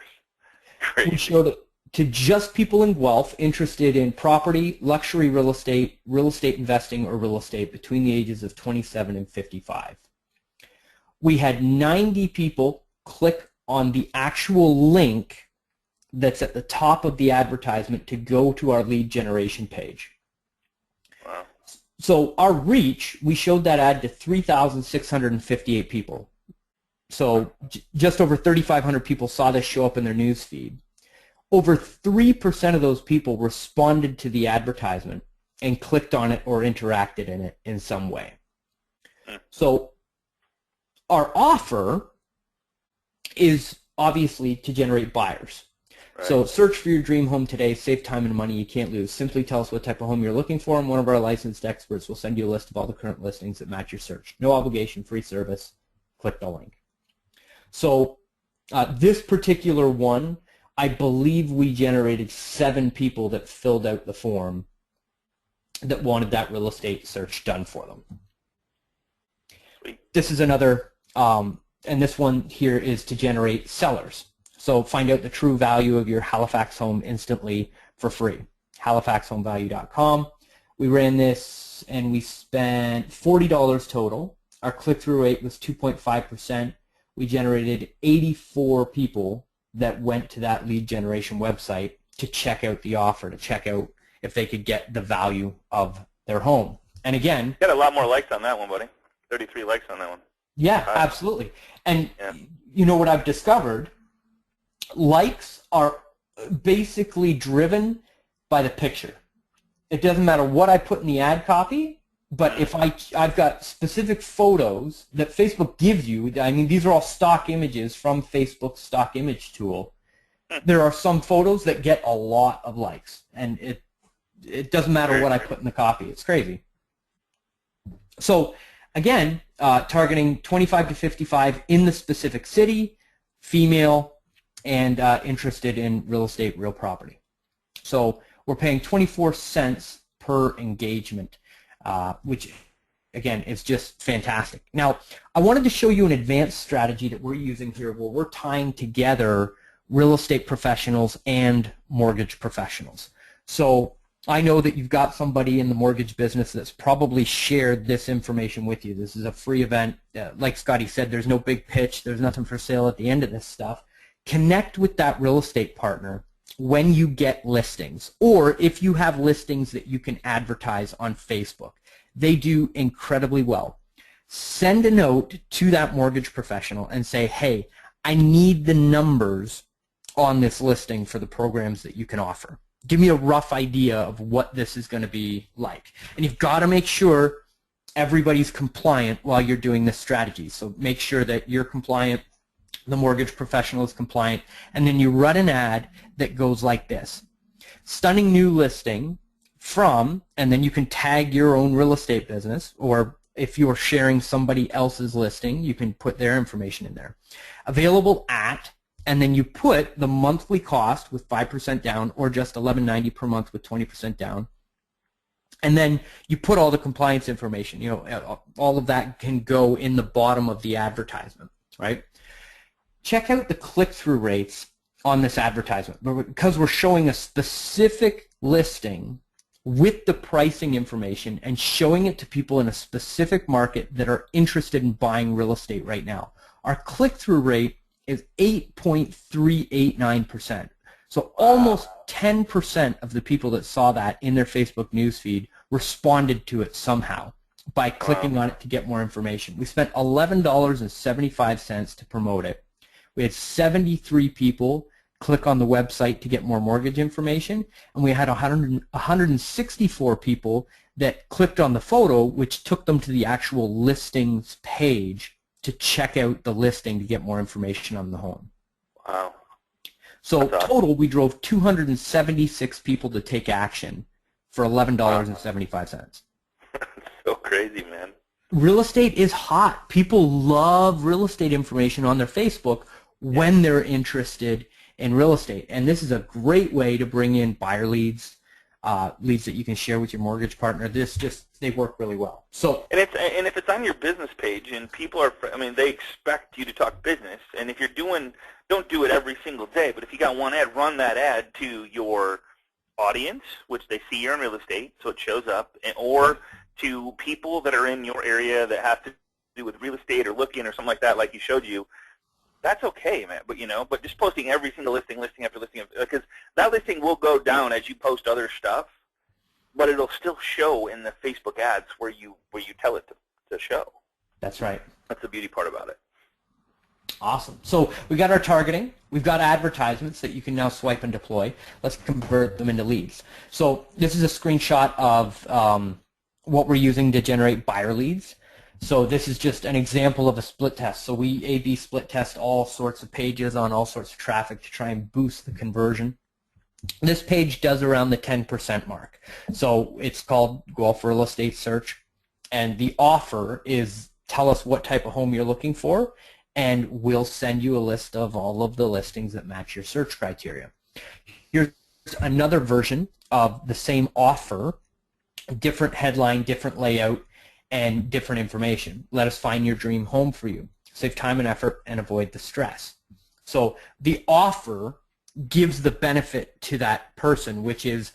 [SPEAKER 1] Crazy.
[SPEAKER 2] We showed it to just people in Guelph interested in property, luxury real estate investing, or real estate between the ages of 27 and 55. We had 90 people click on the actual link that's at the top of the advertisement to go to our lead generation page.
[SPEAKER 1] Wow.
[SPEAKER 2] So our reach, we showed that ad to 3,658 people. So just over 3,500 people saw this show up in their news feed. Over 3% of those people responded to the advertisement and clicked on it or interacted in it in some way. So our offer is obviously to generate buyers. Right. So search for your dream home today, save time and money you can't lose. Simply tell us what type of home you're looking for, and one of our licensed experts will send you a list of all the current listings that match your search. No obligation, free service. Click the link. So this particular one, I believe we generated 7 people that filled out the form that wanted that real estate search done for them.
[SPEAKER 1] Sweet.
[SPEAKER 2] This is another, and this one here is to generate sellers. So find out the true value of your Halifax home instantly for free. HalifaxHomeValue.com. We ran this and we spent $40 total. Our click-through rate was 2.5%. We generated 84 people that went to that lead generation website to check out the offer, to check out if they could get the value of their home. And again,
[SPEAKER 1] got a lot more likes on that one, buddy. 33 likes on that one.
[SPEAKER 2] Yeah, absolutely. And you know what I've discovered? Likes are basically driven by the picture. It doesn't matter what I put in the ad copy, but if I've got specific photos that Facebook gives you, I mean, these are all stock images from Facebook's stock image tool. There are some photos that get a lot of likes, and it doesn't matter what I put in the copy. It's crazy. So again, targeting 25 to 55 in the specific city, female, and interested in real estate, real property. So we're paying 24 cents per engagement, which again is just fantastic. Now, I wanted to show you an advanced strategy that we're using here where we're tying together real estate professionals and mortgage professionals. So I know that you've got somebody in the mortgage business that's probably shared this information with you. This is a free event. Like Scotty said, there's no big pitch. There's nothing for sale at the end of this stuff. Connect with that real estate partner when you get listings, or if you have listings that you can advertise on Facebook. They do incredibly well. Send a note to that mortgage professional and say, hey, I need the numbers on this listing for the programs that you can offer. Give me a rough idea of what this is going to be like. And you've got to make sure everybody's compliant while you're doing this strategy. So make sure that you're compliant, the mortgage professional is compliant, and then you run an ad that goes like this. Stunning new listing from, and then you can tag your own real estate business, or if you're sharing somebody else's listing, you can put their information in there. Available at, and then you put the monthly cost with 5% down, or just $11.90 per month with 20% down. And then you put all the compliance information. You know, all of that can go in the bottom of the advertisement, right? Check out the click-through rates on this advertisement. Because we're showing a specific listing with the pricing information and showing it to people in a specific market that are interested in buying real estate right now. Our click-through rate is 8.389%. So almost 10% of the people that saw that in their Facebook newsfeed responded to it somehow by clicking on it to get more information. We spent $11.75 to promote it. We had 73 people click on the website to get more mortgage information, and we had 164 people that clicked on the photo, which took them to the actual listings page to check out the listing to get more information on the home.
[SPEAKER 1] Wow.
[SPEAKER 2] So total, we drove 276 people to take action for $11.75.
[SPEAKER 1] That's so crazy, man.
[SPEAKER 2] real estate is hot. People love real estate information on their Facebook when they're interested in real estate. And this is a great way to bring in buyer leads, leads that you can share with your mortgage partner. They work really well. So,
[SPEAKER 1] and if it's on your business page and people are, I mean, they expect you to talk business. And if you're don't do it every single day, but if you got one ad, run that ad to your audience, which they see you're in real estate, so it shows up, or to people that are in your area that have to do with real estate or looking or something like that, like you showed you. That's okay, man. But just posting every single listing after listing, because that listing will go down as you post other stuff, but it'll still show in the Facebook ads where you tell it to show.
[SPEAKER 2] That's right.
[SPEAKER 1] That's the beauty part about it.
[SPEAKER 2] Awesome. So we got our targeting. We've got advertisements that you can now swipe and deploy. Let's convert them into leads. So this is a screenshot of what we're using to generate buyer leads. So this is just an example of a split test. So we A/B split test all sorts of pages on all sorts of traffic to try and boost the conversion. This page does around the 10% mark. So it's called Gulf Real Estate Search. And the offer is tell us what type of home you're looking for, and we'll send you a list of all of the listings that match your search criteria. Here's another version of the same offer, different headline, different layout, and different information. Let us find your dream home for you. Save time and effort and avoid the stress. So the offer gives the benefit to that person, which is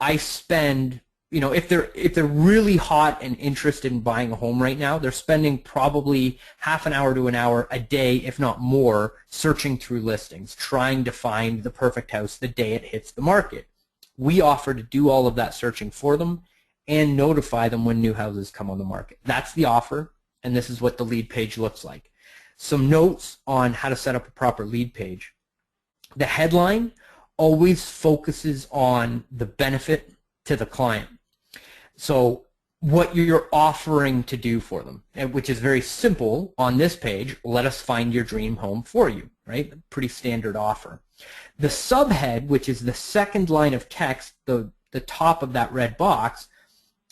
[SPEAKER 2] I spend, if they're really hot and interested in buying a home right now, they're spending probably half an hour to an hour a day, if not more, searching through listings, trying to find the perfect house the day it hits the market. We offer to do all of that searching for them and notify them when new houses come on the market. That's the offer, and this is what the lead page looks like. Some notes on how to set up a proper lead page. The headline always focuses on the benefit to the client. So what you're offering to do for them, which is very simple on this page, let us find your dream home for you, right? Pretty standard offer. The subhead, which is the second line of text, the top of that red box,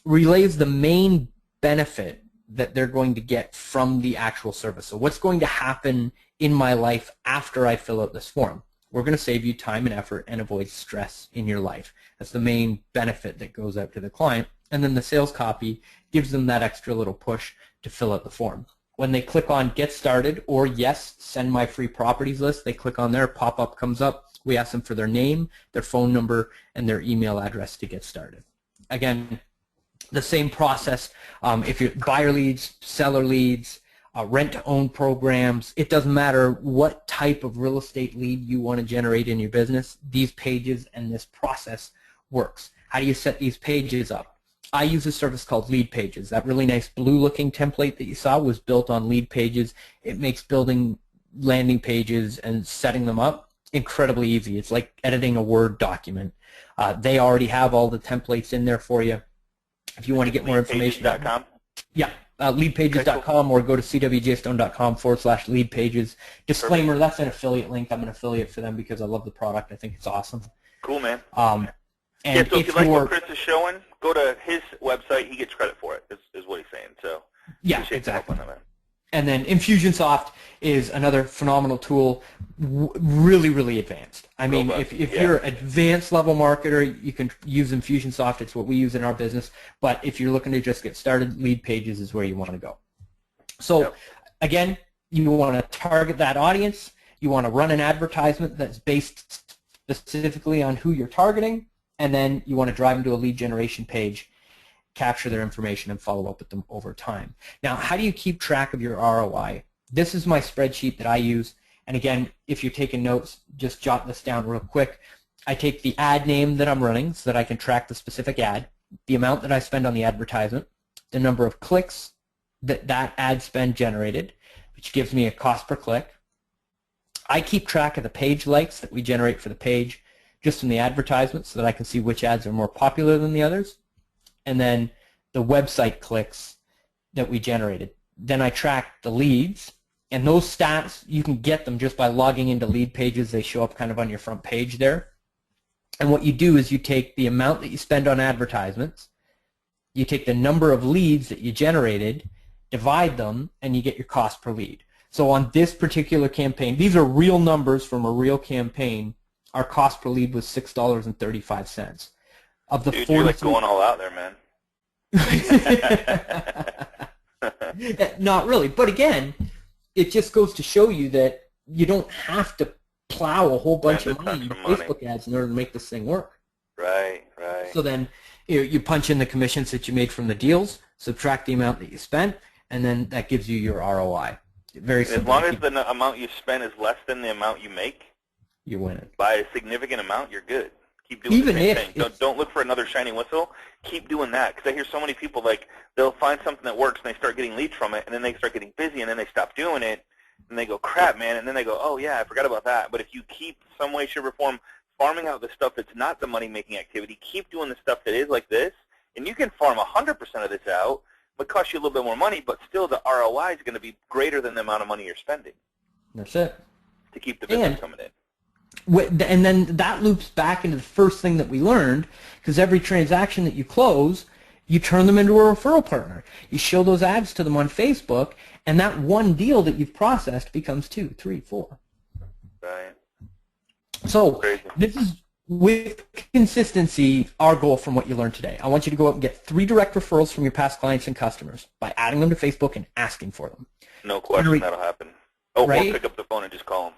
[SPEAKER 2] relays the main benefit that they're going to get from the actual service. So what's going to happen in my life after I fill out this form? We're going to save you time and effort and avoid stress in your life. That's the main benefit that goes out to the client. And then the sales copy gives them that extra little push to fill out the form. When they click on Get Started or Yes, Send My Free Properties List, they click on there, pop-up comes up. We ask them for their name, their phone number, and their email address to get started. Again, the same process. If you're buyer leads, seller leads, rent-to-own programs, it doesn't matter what type of real estate lead you want to generate in your business, these pages and this process works. How do you set these pages up? I use a service called Lead Pages. That really nice blue-looking template that you saw was built on Lead Pages. It makes building landing pages and setting them up incredibly easy. It's like editing a Word document. They already have all the templates in there for you. If you want to get more information, yeah, leadpages.com or go to cwjstone.com/leadpages. Disclaimer, perfect. That's an affiliate link. I'm an affiliate for them because I love the product. I think it's awesome.
[SPEAKER 1] Cool, man.
[SPEAKER 2] And
[SPEAKER 1] yeah, so if you like what Chris is showing, go to his website. He gets credit for it, is what he's saying. So
[SPEAKER 2] yeah, exactly. And then Infusionsoft is another phenomenal tool, really, really advanced. I mean, if you're an advanced level marketer, you can use Infusionsoft. It's what we use in our business. But if you're looking to just get started, Lead Pages is where you want to go. So again, you want to target that audience. You want to run an advertisement that's based specifically on who you're targeting. And then you want to drive them to a lead generation page, capture their information, and follow up with them over time. Now, how do you keep track of your ROI? This is my spreadsheet that I use. And again, if you're taking notes, just jot this down real quick. I take the ad name that I'm running so that I can track the specific ad, the amount that I spend on the advertisement, the number of clicks that ad spend generated, which gives me a cost per click. I keep track of the page likes that we generate for the page just from the advertisement so that I can see which ads are more popular than the others. And then the website clicks that we generated. Then I track the leads, and those stats, you can get them just by logging into Lead Pages. They show up kind of on your front page there. And what you do is you take the amount that you spend on advertisements, you take the number of leads that you generated, divide them, and you get your cost per lead. So on this particular campaign, these are real numbers from a real campaign. Our cost per lead was $6.35. Of the
[SPEAKER 1] Dude, you're like going all out there, man.
[SPEAKER 2] Not really, but again, it just goes to show you that you don't have to plow a whole bunch of money into Facebook ads in order to make this thing work.
[SPEAKER 1] Right, right.
[SPEAKER 2] So then you punch in the commissions that you made from the deals, subtract the amount that you spent, and then that gives you your ROI. Very simple.
[SPEAKER 1] As long as the amount you spend is less than the amount you make,
[SPEAKER 2] you win it.
[SPEAKER 1] By a significant amount, you're good. Keep doing the same thing. Don't look for another shiny whistle. Keep doing that, because I hear so many people, like, they'll find something that works and they start getting leads from it, and then they start getting busy, and then they stop doing it, and they go, crap, man, and then they go, oh, yeah, I forgot about that. But if you keep some way, shape, or form farming out the stuff that's not the money-making activity, keep doing the stuff that is like this, and you can farm 100% of this out. It costs you a little bit more money, but still the ROI is going to be greater than the amount of money you're spending.
[SPEAKER 2] That's it.
[SPEAKER 1] To keep the business coming in.
[SPEAKER 2] And then that loops back into the first thing that we learned, because every transaction that you close, you turn them into a referral partner. You show those ads to them on Facebook, and that one deal that you've processed becomes 2, 3, 4.
[SPEAKER 1] Right.
[SPEAKER 2] So this is, with consistency, our goal from what you learned today. I want you to go out and get 3 direct referrals from your past clients and customers by adding them to Facebook and asking for them.
[SPEAKER 1] No question that'll happen. Oh, right? Or pick up the phone and just call them.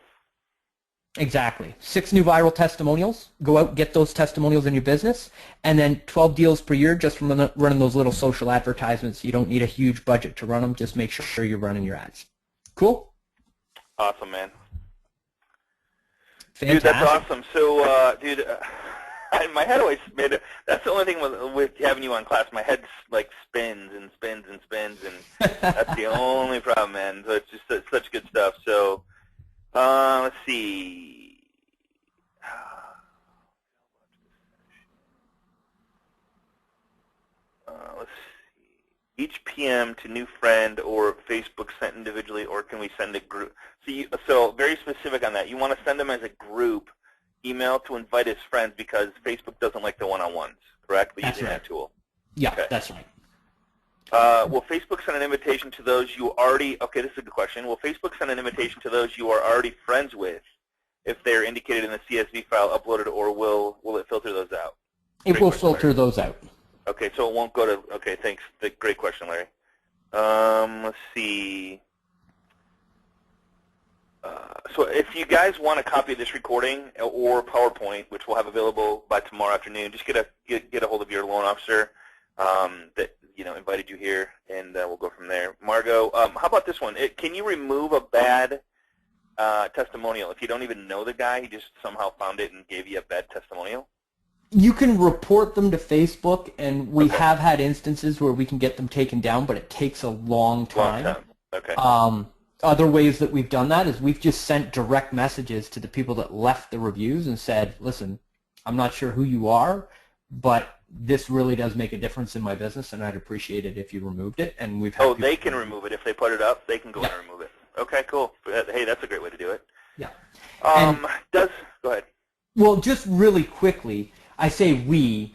[SPEAKER 2] Exactly. 6 new viral testimonials. Go out and get those testimonials in your business. And then 12 deals per year just from running those little social advertisements. You don't need a huge budget to run them. Just make sure you're running your ads. Cool?
[SPEAKER 1] Awesome, man.
[SPEAKER 2] Fantastic.
[SPEAKER 1] Dude, that's awesome. So, dude, my head always spins. That's the only thing with having you on class. My head like spins and spins and spins, and that's the only problem, man. So it's just such good stuff. So, let's see. Let's see. Each PM to new friend or Facebook sent individually, or can we send a group? So very specific on that. You want to send them as a group email to invite his friends because Facebook doesn't like the one-on-ones, correct?
[SPEAKER 2] That's right.
[SPEAKER 1] That tool.
[SPEAKER 2] Yeah, okay. That's right.
[SPEAKER 1] Will Facebook send an invitation to those you already, okay, this is a good question. Will Facebook send an invitation to those you are already friends with if they're indicated in the CSV file uploaded, or will it filter those out?
[SPEAKER 2] It will filter those out.
[SPEAKER 1] Okay, so it won't go to, okay, thanks. Great question, Larry. Let's see. So if you guys want a copy of this recording or PowerPoint, which we'll have available by tomorrow afternoon, just get a hold of your loan officer that invited you here, and we'll go from there. Margot, how about this one? Can you remove a bad testimonial if you don't even know the guy? He just somehow found it and gave you a bad testimonial.
[SPEAKER 2] You can report them to Facebook, and we have had instances where we can get them taken down, but it takes a long time.
[SPEAKER 1] Okay.
[SPEAKER 2] Other ways that we've done that is we've just sent direct messages to the people that left the reviews and said, listen, I'm not sure who you are, but this really does make a difference in my business, and I'd appreciate it if you removed it. And we've had
[SPEAKER 1] they can remove it. If they put it up, they can go in and remove it. Okay, cool. Hey, that's a great way to do it.
[SPEAKER 2] Yeah.
[SPEAKER 1] Go ahead.
[SPEAKER 2] Well, just really quickly, I say we.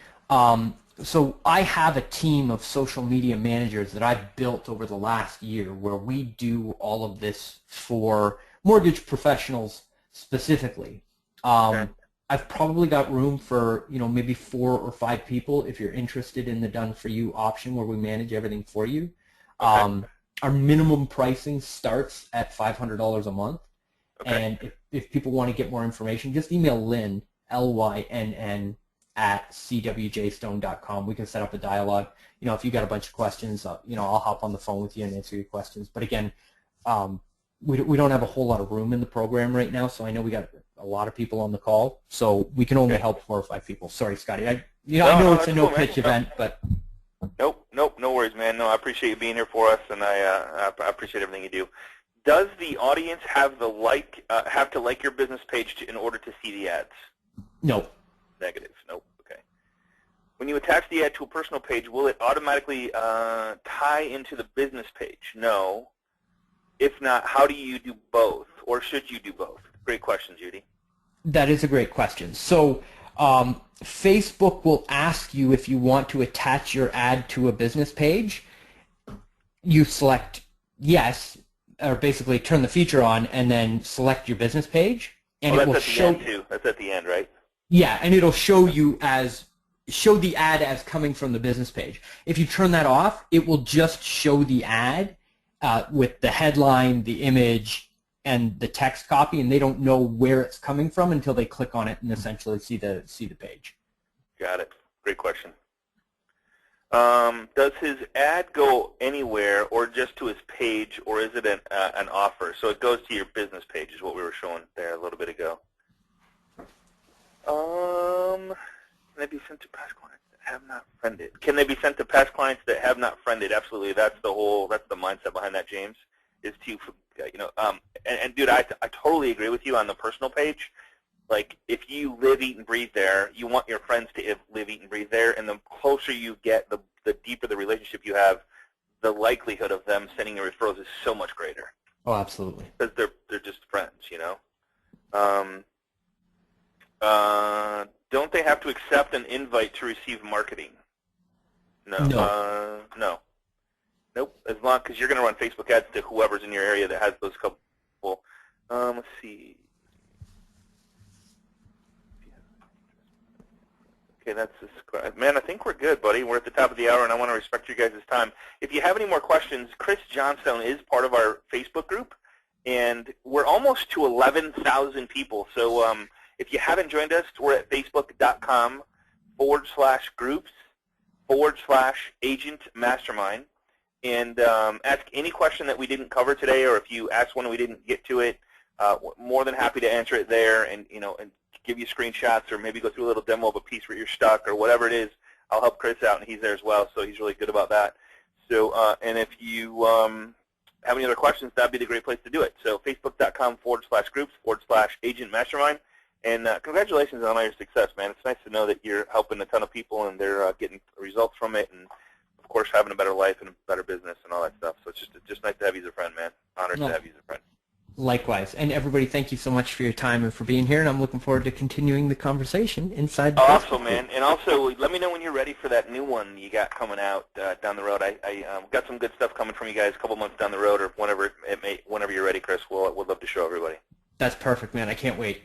[SPEAKER 2] So I have a team of social media managers that I've built over the last year where we do all of this for mortgage professionals specifically. I've probably got room for maybe 4 or 5 people if you're interested in the done for you option where we manage everything for you. Our minimum pricing starts at $500 a month. And if people want to get more information, just email Lynn, Lynn, at cwjstone.com. We can set up a dialogue. If you got a bunch of questions, I'll hop on the phone with you and answer your questions. But again, we don't have a whole lot of room in the program right now, so I know we got a lot of people on the call, so we can only help 4 or 5 people. Sorry, Scotty. I know it's a no-pitch event, but
[SPEAKER 1] Nope, no worries, man. No, I appreciate you being here for us, and I appreciate everything you do. Does the audience have to like your business page in order to see the ads?
[SPEAKER 2] No.
[SPEAKER 1] Negative. Nope. Okay. When you attach the ad to a personal page, will it automatically tie into the business page? No. If not, how do you do both, or should you do both? Great question, Judy.
[SPEAKER 2] That is a great question. So Facebook will ask you if you want to attach your ad to a business page. you select yes, or basically turn the feature on, and then select your business page, and it will
[SPEAKER 1] that's at the
[SPEAKER 2] show.
[SPEAKER 1] end too. That's at the end, right?
[SPEAKER 2] Yeah, and it'll show you show the ad as coming from the business page. If you turn that off, it will just show the ad with the headline, the image, and the text copy, and they don't know where it's coming from until they click on it and essentially see the page.
[SPEAKER 1] Got it. Great question. Does his ad go anywhere or just to his page, or is it an offer? So it goes to your business page is what we were showing there a little bit ago. Can they be sent to past clients that have not friended? Can they be sent to past clients that have not friended? Absolutely. That's the mindset behind that, James, is to, and dude, I totally agree with you on the personal page. Like, if you live, eat, and breathe there, you want your friends to live, eat, and breathe there, and the closer you get, the deeper the relationship you have, the likelihood of them sending you referrals is so much greater.
[SPEAKER 2] Oh, absolutely.
[SPEAKER 1] Because they're just friends, Don't they have to accept an invite to receive marketing? No. No. Nope. As long because you're going to run Facebook ads to whoever's in your area that has those couple. Let's see. Okay, that's this. Man, I think we're good, buddy. We're at the top of the hour, and I want to respect you guys' time. If you have any more questions, Chris Johnstone is part of our Facebook group, and we're almost to 11,000 people. So if you haven't joined us, we're at facebook.com/groups/agent mastermind. And ask any question that we didn't cover today, or if you ask one and we didn't get to it, more than happy to answer it there, and and give you screenshots, or maybe go through a little demo of a piece where you're stuck, or whatever it is. I'll help Chris out, and he's there as well, so he's really good about that. So, and if you have any other questions, that'd be the great place to do it. So, facebook.com/groups/agent mastermind. And congratulations on all your success, man. It's nice to know that you're helping a ton of people, and they're getting results from it, and of course, having a better life and a better business and all that stuff. So it's just nice to have you as a friend, man. Honored to have you as a friend.
[SPEAKER 2] Likewise. And everybody, thank you so much for your time and for being here, and I'm looking forward to continuing the conversation inside the
[SPEAKER 1] Awesome, man. And also, let me know when you're ready for that new one you got coming out down the road. I got some good stuff coming from you guys a couple months down the road, or whenever you're ready, Chris. We'll love to show everybody.
[SPEAKER 2] That's perfect, man. I can't wait.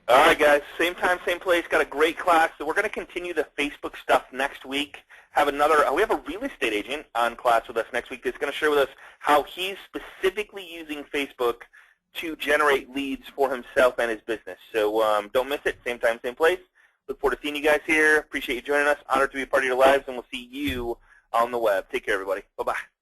[SPEAKER 1] All right, guys. Same time, same place. Got a great class. So we're going to continue the Facebook stuff next week. We have a real estate agent on class with us next week that's going to share with us how he's specifically using Facebook to generate leads for himself and his business. So don't miss it. Same time, same place. Look forward to seeing you guys here. Appreciate you joining us. Honored to be a part of your lives, and we'll see you on the web. Take care, everybody. Bye-bye.